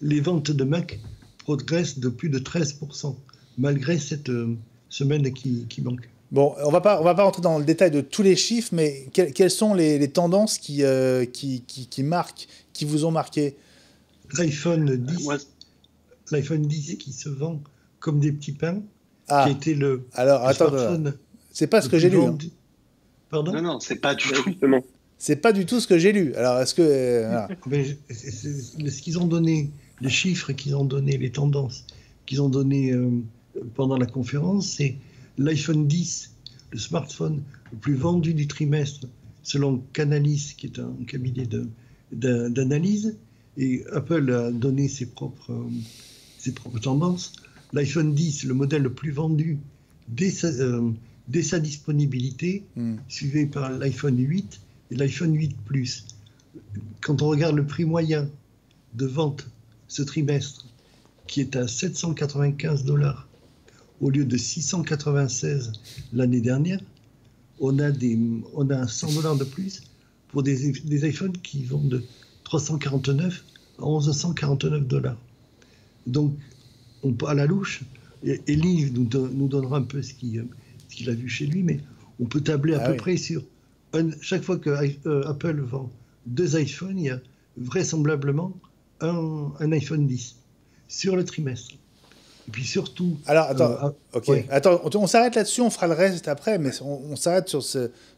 Les ventes de Mac progressent de plus de 13%, malgré cette semaine qui manque. Bon, on va pas rentrer dans le détail de tous les chiffres, mais quelles sont les tendances qui vous ont marqué? L'iPhone 10 qui se vend comme des petits pains, qui a été le smartphone. C'est pas ce que j'ai lu. Hein. Pardon? Non, c'est pas du tout. C'est pas du tout ce que j'ai lu. Alors, est-ce que... voilà. Ce qu'ils ont donné, les chiffres qu'ils ont donnés, les tendances qu'ils ont données pendant la conférence, c'est l'iPhone 10, le smartphone le plus vendu du trimestre, selon Canalys, qui est un cabinet d'analyse, et Apple a donné ses propres tendances. L'iPhone 10, le modèle le plus vendu dès sa disponibilité, suivi par l'iPhone 8 et l'iPhone 8 Plus. Quand on regarde le prix moyen de vente ce trimestre, qui est à 795 $ au lieu de 696 l'année dernière, on a 100 $ de plus pour des iPhones qui vont de 349 à 1149 $. Donc, à la louche, Eli nous donnera un peu ce qu'il a vu chez lui, mais on peut tabler à peu près sur... chaque fois que Apple vend 2 iPhones, il y a vraisemblablement un iPhone 10 sur le trimestre. Et puis surtout... Alors, attends, Attends, on s'arrête là-dessus, on fera le reste après, mais on s'arrête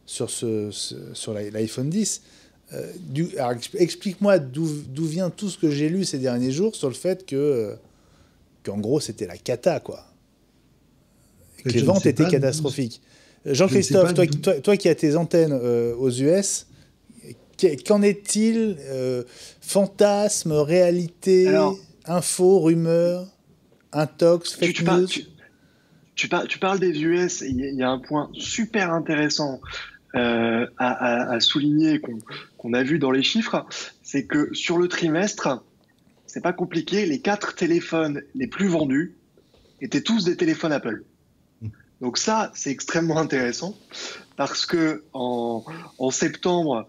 sur l'iPhone 10. Alors, explique-moi d'où vient tout ce que j'ai lu ces derniers jours sur le fait qu'en gros, c'était la cata, quoi. Que les ventes étaient catastrophiques. Jean-Christophe, toi qui as tes antennes aux US, qu'en est-il? Fantasme, réalité, info, rumeur, intox, fake news? Tu parles des US, et il y a un point super intéressant à souligner qu'on a vu dans les chiffres, c'est que sur le trimestre, c'est pas compliqué, les 4 téléphones les plus vendus étaient tous des téléphones Apple. Donc ça, c'est extrêmement intéressant parce que en septembre,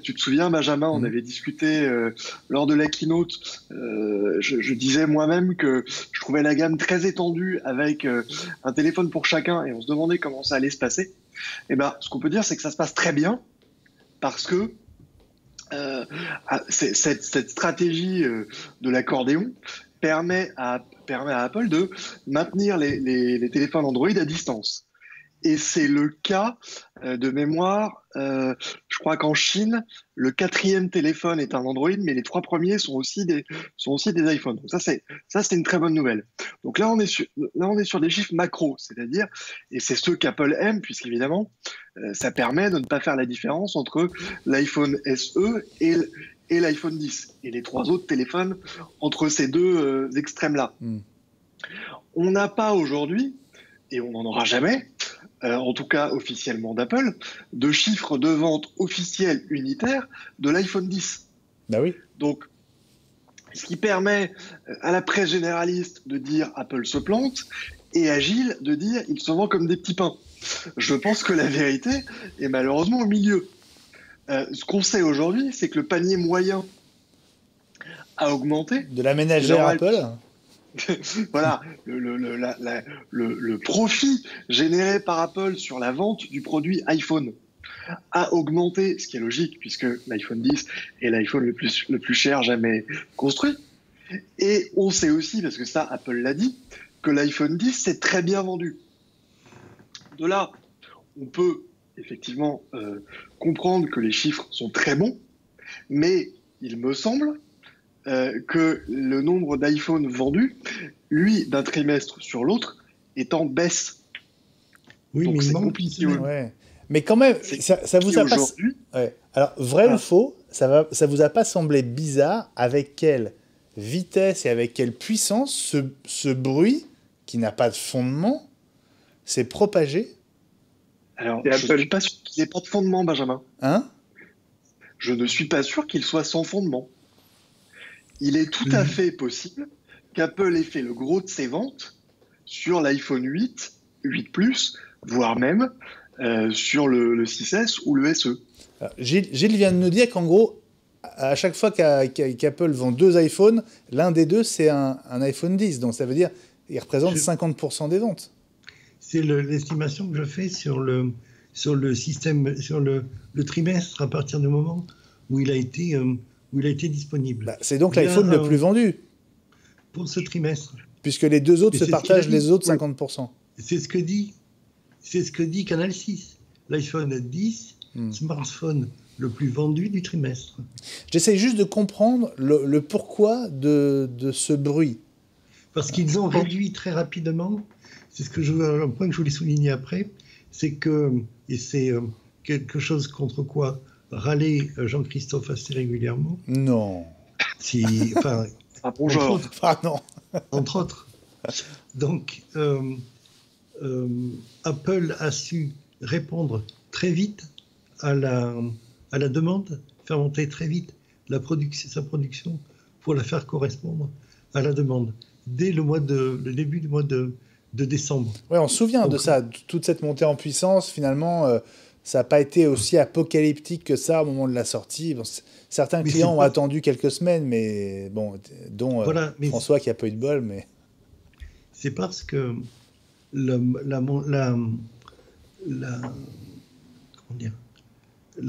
tu te souviens, Benjamin, on avait discuté lors de la keynote. Je disais moi-même que je trouvais la gamme très étendue avec un téléphone pour chacun et on se demandait comment ça allait se passer. Et ben, ce qu'on peut dire, c'est que ça se passe très bien parce que cette stratégie de l'accordéon permet à Apple de maintenir les téléphones Android à distance. Et c'est le cas de mémoire. Je crois qu'en Chine, le 4e téléphone est un Android, mais les 3 premiers sont aussi des iPhones. Donc ça c'est une très bonne nouvelle. Donc là on est sur des chiffres macro, c'est-à-dire, et c'est ceux qu'Apple aime, puisqu'évidemment ça permet de ne pas faire la différence entre l'iPhone SE et l'iPhone 10 et les 3 autres téléphones entre ces deux extrêmes-là. On n'a pas aujourd'hui, et on n'en aura jamais, en tout cas officiellement d'Apple, de chiffres de vente officiels unitaires de l'iPhone 10. Bah oui. Donc, ce qui permet à la presse généraliste de dire Apple se plante et à Gilles de dire il se vend comme des petits pains. Je pense que la vérité est malheureusement au milieu. Ce qu'on sait aujourd'hui, c'est que le panier moyen a augmenté. De la ménagère Apple. Voilà, le profit généré par Apple sur la vente du produit iPhone a augmenté, ce qui est logique puisque l'iPhone 10 est l'iPhone le plus cher jamais construit. Et on sait aussi, parce que ça Apple l'a dit, que l'iPhone 10 s'est très bien vendu. De là, on peut effectivement comprendre que les chiffres sont très bons, mais il me semble que le nombre d'iPhone vendus, lui, d'un trimestre sur l'autre, est en baisse. Oui, donc mais c'est compliqué. Ouais. Mais quand même, ça vous a pas... Ouais. Alors, vrai ou faux, ça vous a pas semblé bizarre avec quelle vitesse et avec quelle puissance ce bruit, qui n'a pas de fondement, s'est propagé? Alors, je ne suis pas sûr qu'il n'ait pas de fondement, Benjamin. Hein? Je ne suis pas sûr qu'il soit sans fondement. Il est tout à fait possible qu'Apple ait fait le gros de ses ventes sur l'iPhone 8, 8 Plus, voire même sur le 6S ou le SE. Alors, Gilles vient de nous dire qu'en gros, à chaque fois qu'Apple vend 2 iPhones, l'un des deux, c'est un iPhone 10. Donc ça veut dire qu'il représente 50% des ventes. C'est l'estimation que je fais sur le système, sur le trimestre à partir du moment où il a été disponible. Bah, c'est donc l'iPhone le plus vendu. Pour ce trimestre. Puisque les deux autres se partagent les autres 50%. C'est ce que dit Canal 6. L'iPhone 10, smartphone le plus vendu du trimestre. J'essaie juste de comprendre le pourquoi de ce bruit. Parce qu'ils ont réduit très rapidement, c'est un point que je voulais souligner après, c'est que, et c'est quelque chose contre quoi râlait Jean-Christophe assez régulièrement. Non. Si, enfin, bonjour. Entre autres. Donc, Apple a su répondre très vite à la demande, faire monter très vite sa production pour la faire correspondre à la demande, dès le début du mois de décembre. Oui, on se souvient de ça, toute cette montée en puissance, finalement, ça n'a pas été aussi apocalyptique que ça au moment de la sortie. Bon, certains clients ont attendu quelques semaines, mais bon, dont François qui a pas eu de bol. Mais... C'est parce que la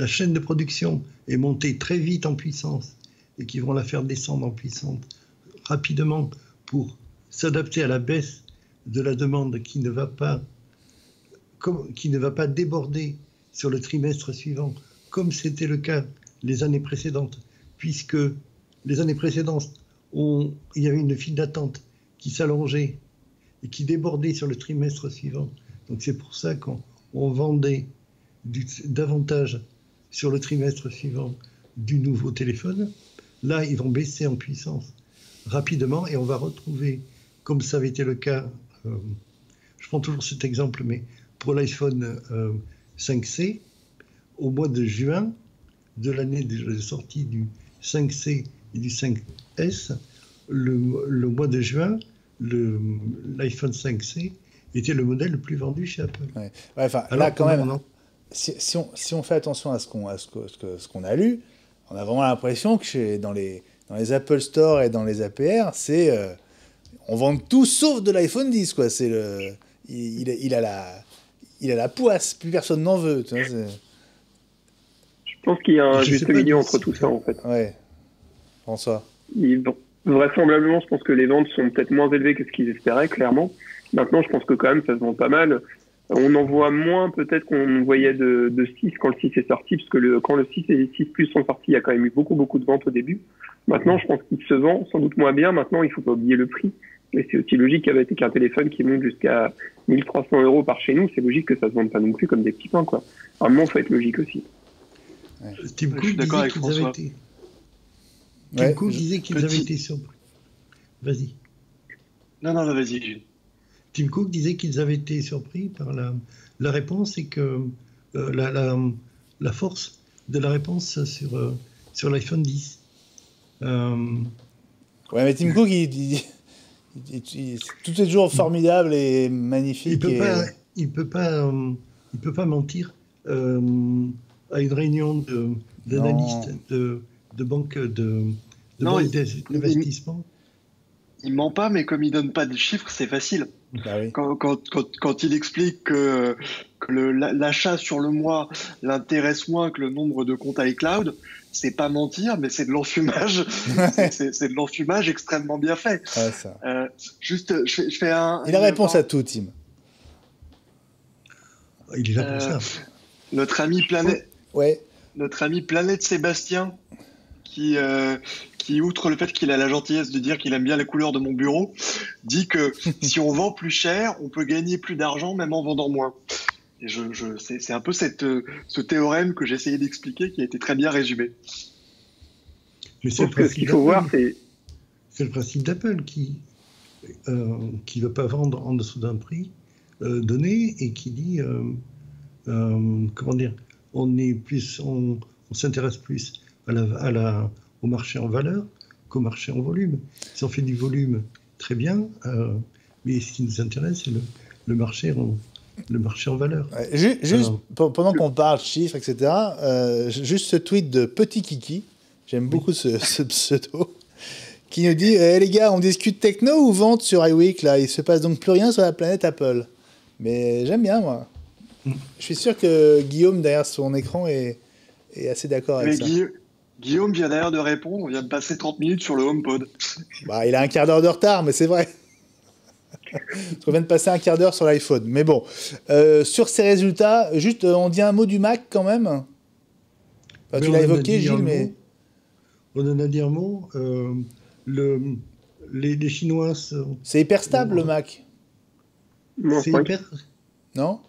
chaîne de production est montée très vite en puissance et qu'ils vont la faire descendre en puissance rapidement pour s'adapter à la baisse de la demande qui ne va pas déborder sur le trimestre suivant, comme c'était le cas les années précédentes, puisque les années précédentes, il y avait une file d'attente qui s'allongeait et qui débordait sur le trimestre suivant. Donc c'est pour ça qu'on vendait davantage sur le trimestre suivant du nouveau téléphone. Là, ils vont baisser en puissance rapidement et on va retrouver, comme ça avait été le cas, je prends toujours cet exemple, mais pour l'iPhone 5C, au mois de juin de l'année de sortie du 5C et du 5S, le mois de juin, l'iPhone 5C était le modèle le plus vendu chez Apple. Ouais. Ouais, enfin, Alors là, quand que même, non. si on fait attention à ce qu'on a lu, on a vraiment l'impression que dans les Apple Store et dans les APR, on vend tout sauf de l'iPhone 10, quoi. Il a la poisse, plus personne n'en veut. Tu vois, Je pense qu'il y a un Je juste sais pas milieu d'où entre c'est tout ça, en fait. ouais, François. Bon, vraisemblablement, je pense que les ventes sont peut-être moins élevées que ce qu'ils espéraient, clairement. Maintenant, je pense que quand même, ça se vend pas mal. On en voit moins peut-être qu'on voyait de 6 quand le 6 est sorti, parce que quand le 6 et les 6 Plus sont sortis, il y a quand même eu beaucoup de ventes au début. Maintenant, je pense qu'il se vend sans doute moins bien. Maintenant, il faut pas oublier le prix. Et c'est aussi logique qu'un téléphone qui monte jusqu'à 1300 € par chez nous, c'est logique que ça se vende pas non plus comme des petits pains, quoi. À un moment, il faut être logique aussi. Ouais. Tim Je Cook suis d'accord disait avec qu'ils François. avaient été. Ouais, Tim Cook disait qu'ils avaient petit- été surpris. Vas-y. Non, vas-y, Gilles. Tim Cook disait qu'ils avaient été surpris par la réponse et que la force de la réponse sur l'iPhone 10. Ouais, mais Tim Cook, tout est toujours formidable et magnifique. Il peut pas mentir à une réunion d'analystes de banques Non, banques d'investissement. Il ment pas, mais comme il donne pas de chiffres, c'est facile. Bah oui. Quand il explique que l'achat sur le mois l'intéresse moins que le nombre de comptes iCloud, c'est pas mentir, mais c'est de l'enfumage. c'est de l'enfumage extrêmement bien fait. Ouais, ça. Juste, je fais un. Il a réponse à tout, Tim. Il est là pour ça. Notre ami Ouais. Planète Sébastien, qui, outre le fait qu'il a la gentillesse de dire qu'il aime bien les couleurs de mon bureau, dit que si on vend plus cher, on peut gagner plus d'argent même en vendant moins. Et c'est un peu ce théorème que j'essayais d'expliquer qui a été très bien résumé. Mais Je pense que ce qu'il faut voir, c'est... C'est le principe d'Apple qui ne veut pas vendre en dessous d'un prix donné et qui dit, comment dire, on s'intéresse plus au marché en valeur qu'au marché en volume. Si on fait du volume, très bien, mais ce qui nous intéresse, c'est le marché en valeur. Ouais, juste pendant qu'on parle chiffres, etc., juste ce tweet de Petit Kiki, j'aime beaucoup ce pseudo, qui nous dit les gars, on discute techno ou vente sur iWeek là, il se passe donc plus rien sur la planète Apple. Mais j'aime bien, moi. Je suis sûr que Guillaume, derrière son écran, est assez d'accord avec ça. Guillaume vient d'ailleurs de répondre, on vient de passer 30 minutes sur le HomePod. Bah, il a un quart d'heure de retard, mais c'est vrai. On vient de passer un quart d'heure sur l'iPhone. Mais bon, sur ces résultats, juste, on dit un mot du Mac quand même. Enfin, tu l'as évoqué, Gilles, mais... On en a dit un mot. Les Chinois... C'est hyper stable, le Mac. C'est hyper... Non?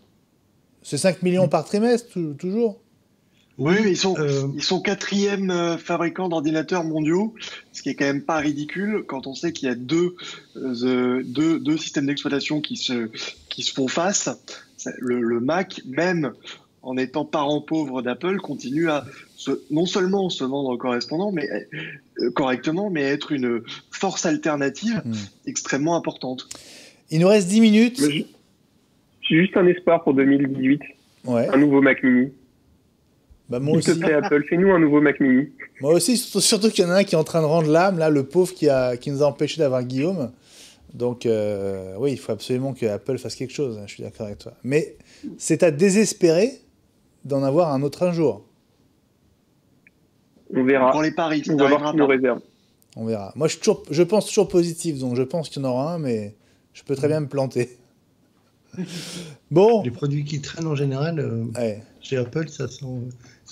C'est 5 millions par trimestre, toujours? Oui, mais ils sont 4e fabricant d'ordinateurs mondiaux, ce qui est quand même pas ridicule quand on sait qu'il y a deux systèmes d'exploitation qui se font face. Le Mac, même en étant parent pauvre d'Apple, continue à non seulement se vendre correspondant, mais correctement, mais être une force alternative extrêmement importante. Il nous reste 10 minutes. J'ai juste un espoir pour 2018. Ouais. Un nouveau Mac Mini. Bah, moi aussi. S'il te plaît, Apple, fais-nous un nouveau Mac Mini. Moi aussi, surtout qu'il y en a un qui est en train de rendre l'âme, là, le pauvre qui nous a empêché d'avoir Guillaume. Donc, oui, il faut absolument que Apple fasse quelque chose, hein, je suis d'accord avec toi. Mais c'est à désespérer d'en avoir un autre un jour. On verra. Pour les paris, on va voir ce qu'il nous réserve. On verra. Moi, je pense toujours positif, donc je pense qu'il y en aura un, mais je peux très bien me planter. Bon. Les produits qui traînent en général, chez Apple, c'est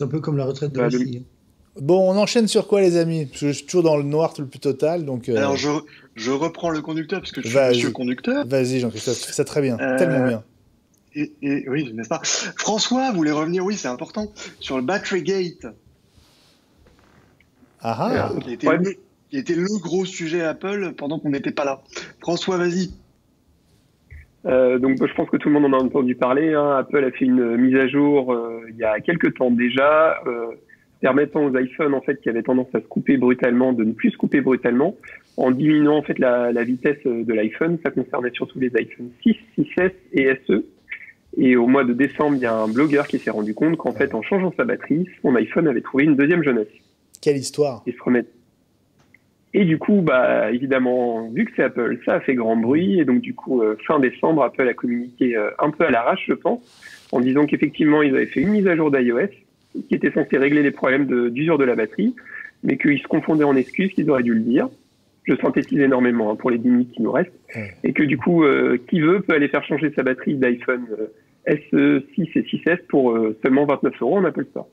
un peu comme la retraite de la scie. Bon, on enchaîne sur quoi, les amis? Parce que je suis toujours dans le noir le plus total. Donc, alors, je reprends le conducteur, parce que je suis monsieur conducteur. Vas-y, Jean-Christophe, tu fais ça très bien, tellement bien. Et oui, n'est-ce pas? François voulait revenir, oui, c'est important, sur le Battery Gate. Qui était le gros sujet Apple pendant qu'on n'était pas là. François, vas-y. Donc je pense que tout le monde en a entendu parler. Hein. Apple a fait une mise à jour il y a quelques temps déjà, permettant aux iPhones en fait qui avaient tendance à se couper brutalement de ne plus se couper brutalement en diminuant en fait la vitesse de l'iPhone. Ça concernait surtout les iPhone 6, 6S et SE. Et au mois de décembre, il y a un blogueur qui s'est rendu compte qu'en fait, en changeant sa batterie, son iPhone avait trouvé une deuxième jeunesse. Quelle histoire! Et se remettre. Et du coup, bah, évidemment, vu que c'est Apple, ça a fait grand bruit. Et donc, du coup, fin décembre, Apple a communiqué un peu à l'arrache, je pense, en disant qu'effectivement, ils avaient fait une mise à jour d'iOS qui était censée régler les problèmes d'usure de la batterie, mais qu'ils se confondaient en excuses, qu'ils auraient dû le dire. Je synthétise énormément pour les 10 minutes qui nous restent. Et que du coup, qui veut peut aller faire changer sa batterie d'iPhone SE 6 et 6S pour seulement 29 € en Apple Store.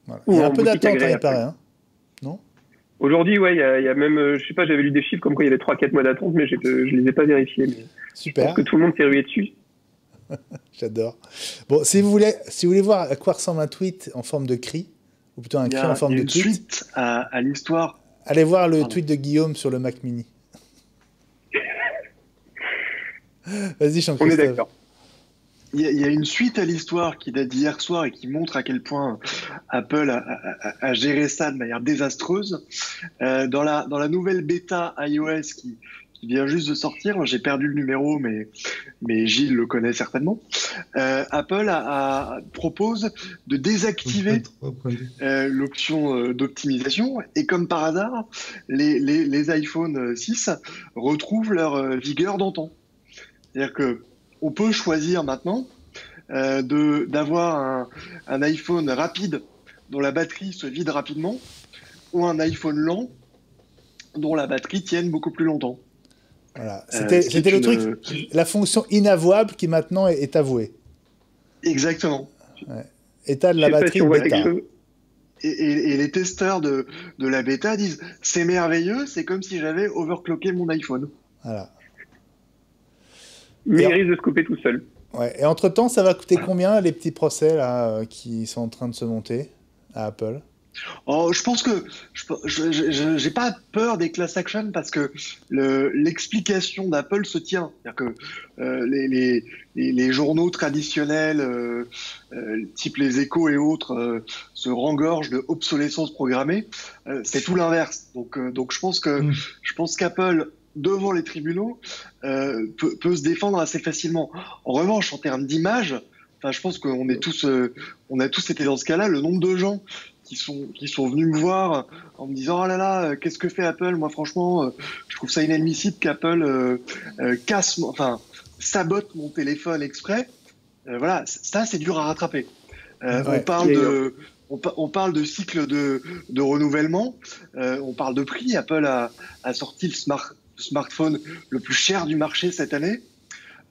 Voilà. Il y a un peu d'attente, il paraît, hein, non? Aujourd'hui, ouais, il y a même, je sais pas, j'avais lu des chiffres comme quoi il y avait 3-4 mois d'attente, mais je les ai pas vérifiés. Mais super. Je pense que tout le monde s'est rué dessus. J'adore. Bon, si vous voulez voir à quoi ressemble un tweet en forme de cri, ou plutôt un cri en forme de tweet, suite à l'histoire. Allez voir le tweet de Guillaume sur le Mac Mini. Vas-y, Jean-Christophe. On est d'accord. Il y a une suite à l'histoire qui date d'hier soir et qui montre à quel point Apple a géré ça de manière désastreuse. Dans la nouvelle bêta iOS qui vient juste de sortir, j'ai perdu le numéro, mais Gilles le connaît certainement. Apple propose de désactiver l'option d'optimisation et comme par hasard, les iPhone 6 retrouvent leur vigueur d'antan. C'est-à-dire que on peut choisir maintenant d'avoir un iPhone rapide dont la batterie se vide rapidement ou un iPhone lent dont la batterie tienne beaucoup plus longtemps. Voilà. C'était le truc, la fonction inavouable qui maintenant est avouée. Exactement. Ouais. État de la batterie bêta. Et les testeurs de la bêta disent c'est merveilleux, c'est comme si j'avais overclocké mon iPhone. Voilà. Mais il risque de se couper tout seul. Ouais. Et entre-temps, ça va coûter combien les petits procès là, qui sont en train de se monter à Apple? Oh, je pense que je n'ai pas peur des class action parce que l'explication d'Apple se tient. C'est-à-dire que les journaux traditionnels, type les Échos et autres, se rengorgent de obsolescence programmée. C'est tout l'inverse. Donc je pense qu'Apple devant les tribunaux peut se défendre assez facilement. En revanche, en termes d'image, enfin, je pense qu'on est on a tous été dans ce cas-là. Le nombre de gens qui sont venus me voir en me disant « Oh là là, qu'est-ce que fait Apple ? Moi, franchement, je trouve ça inadmissible qu'Apple sabote mon téléphone exprès. » Voilà, ça, c'est dur à rattraper. Ouais. On parle de cycle de renouvellement, on parle de prix. Apple a sorti le smartphone le plus cher du marché cette année.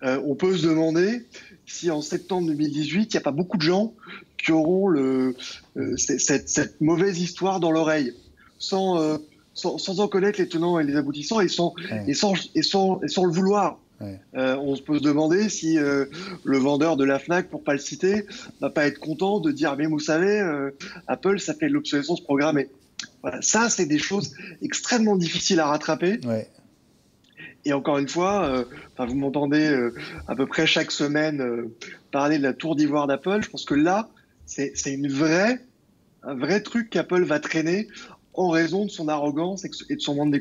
On peut se demander si en septembre 2018, il n'y a pas beaucoup de gens qui auront cette mauvaise histoire dans l'oreille, sans en connaître les tenants et les aboutissants, et sans le vouloir. Ouais. On peut se demander si le vendeur de la Fnac, pour pas le citer, va pas être content de dire mais vous savez, Apple, ça fait de l'obsolescence programmée. Voilà, ça c'est des choses extrêmement difficiles à rattraper. Ouais. Et encore une fois, vous m'entendez à peu près chaque semaine parler de la tour d'ivoire d'Apple. Je pense que là, c'est un vrai truc qu'Apple va traîner en raison de son arrogance et de son manque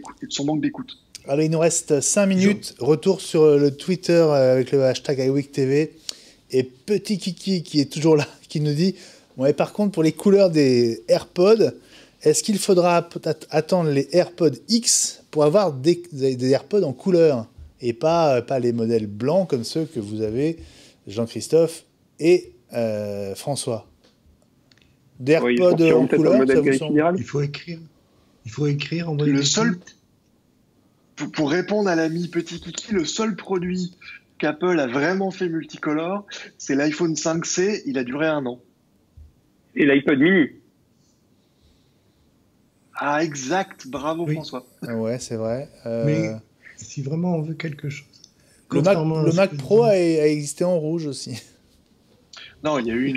d'écoute. Alors, il nous reste 5 minutes. Retour sur le Twitter avec le hashtag iWeekTV. Et Petit Kiki, qui est toujours là, qui nous dit et par contre, pour les couleurs des AirPods, est-ce qu'il faudra attendre les AirPods X pour avoir des AirPods en couleur et pas les modèles blancs comme ceux que vous avez, Jean-Christophe et François? Des AirPods en couleur, ça vous semble? Il faut écrire. Le seul... Pour répondre à l'ami Petit Kiki, le seul produit qu'Apple a vraiment fait multicolore, c'est l'iPhone 5C. Il a duré 1 an. Et l'iPod mini. Ah, exact. Bravo, oui. François. Ouais, c'est vrai. Mais si vraiment on veut quelque chose. Le Mac Pro a existé en rouge aussi. Non, il y a eu une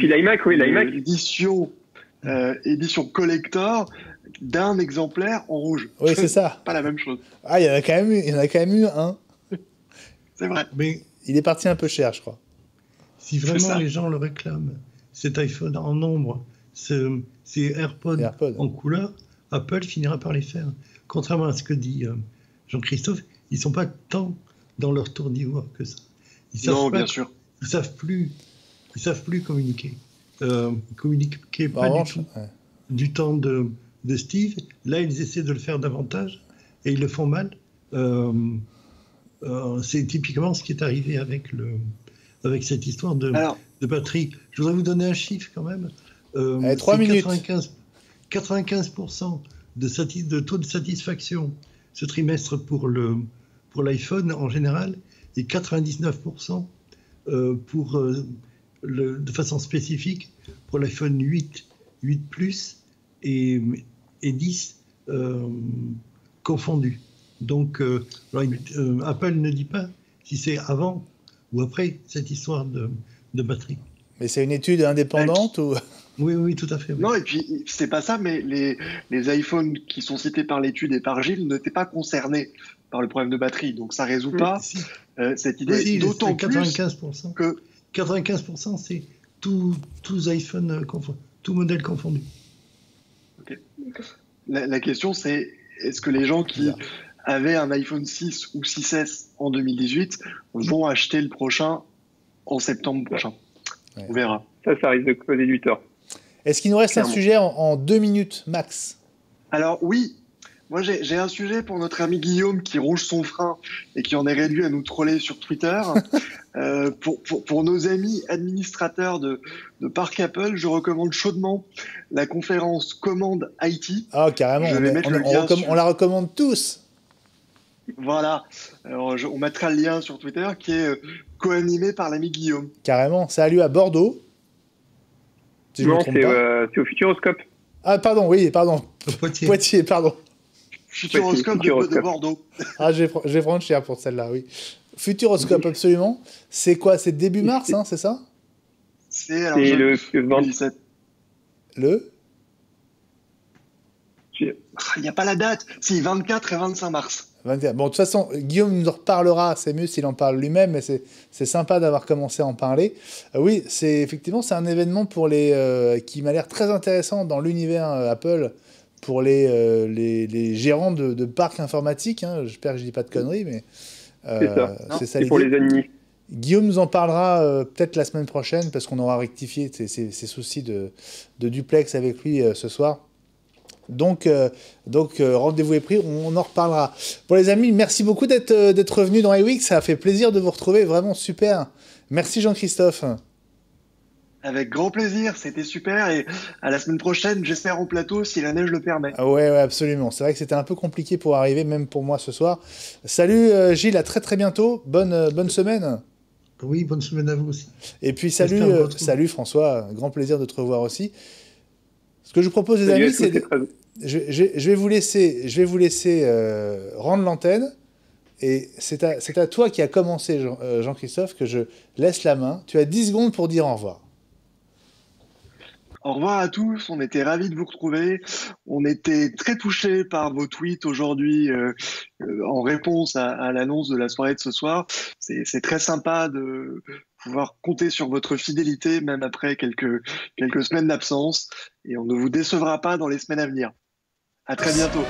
édition collector d'un exemplaire en rouge. Oui, c'est ça. Pas la même chose. Ah, il y en a quand même eu un. C'est vrai. Mais il est parti un peu cher, je crois. Si vraiment les gens le réclament, cet iPhone en nombre, ces AirPods en couleur, Apple finira par les faire. Contrairement à ce que dit Jean-Christophe, ils ne sont pas tant dans leur tour d'ivoire que ça. Bien sûr. Ils savent plus communiquer. Communiquer pas du tout. Ouais. Du temps de Steve. Là, ils essaient de le faire davantage et ils le font mal. C'est typiquement ce qui est arrivé avec cette histoire de batterie. Je voudrais vous donner un chiffre quand même. 3 minutes. 95% de taux de satisfaction ce trimestre pour l'iPhone en général et 99% de façon spécifique pour l'iPhone 8 Plus et 10 confondus. Donc, Apple ne dit pas si c'est avant ou après cette histoire de batterie. Mais c'est une étude indépendante ou... Oui, tout à fait. Oui. Non, et puis, c'est pas ça, mais les iPhones qui sont cités par l'étude et par Gilles n'étaient pas concernés par le problème de batterie. Donc, ça résout pas cette idée. Oui, d'autant 95% plus que... 95%, c'est tous iPhones confondus, tout modèle confondu. Okay. La question, c'est est-ce que les gens qui avaient un iPhone 6 ou 6S en 2018 vont acheter le prochain en septembre prochain? Ouais. On verra. Ça risque de causer du tort. Est-ce qu'il nous reste un sujet en 2 minutes max? Alors oui, moi j'ai un sujet pour notre ami Guillaume qui ronge son frein et qui en est réduit à nous troller sur Twitter. Pour nos amis administrateurs de Parc Apple, je recommande chaudement la conférence Command IT. Ah, carrément, on la recommande tous. Voilà, alors, on mettra le lien sur Twitter qui est co-animé par l'ami Guillaume. Carrément, ça a lieu à Bordeaux. Si non, c'est au Futuroscope. Ah, pardon, Poitiers, pardon. Futuroscope de Bordeaux. Ah, je vais prendre cher pour celle-là, oui. Futuroscope, absolument. C'est quoi? C'est début mars, hein, c'est ça? C'est le 2017. Il n'y a pas la date. Si, 24 et 25 mars. Bon, de toute façon, Guillaume nous en reparlera. C'est mieux s'il en parle lui-même, mais c'est sympa d'avoir commencé à en parler. Oui, effectivement, c'est un événement pour qui m'a l'air très intéressant dans l'univers Apple pour les gérants de parcs informatiques. Hein. J'espère que je ne dis pas de conneries, mais c'est ça. C'est pour les administrateurs. Guillaume nous en parlera peut-être la semaine prochaine parce qu'on aura rectifié ses soucis de duplex avec lui ce soir. Donc rendez-vous est pris, on en reparlera. Bon les amis, merci beaucoup d'être revenus dans iWeek, ça a fait plaisir de vous retrouver, vraiment super. Merci Jean-Christophe. Avec grand plaisir, c'était super et à la semaine prochaine, j'espère en plateau si la neige le permet. Ouais, absolument. C'est vrai que c'était un peu compliqué pour arriver, même pour moi ce soir. Salut Gilles, à très bien-tôt. Bonne semaine. Oui, bonne semaine à vous aussi. Et puis salut François, grand plaisir de te revoir aussi. Ce que je vous propose les amis, c'est je vais vous laisser rendre l'antenne et c'est à toi qui a commencé Jean-Christophe que je laisse la main. Tu as 10 secondes pour dire au revoir. Au revoir à tous, on était ravis de vous retrouver. On était très touchés par vos tweets aujourd'hui en réponse à l'annonce de la soirée de ce soir. C'est très sympa de pouvoir compter sur votre fidélité, même après quelques semaines d'absence. Et on ne vous décevra pas dans les semaines à venir. À très bientôt.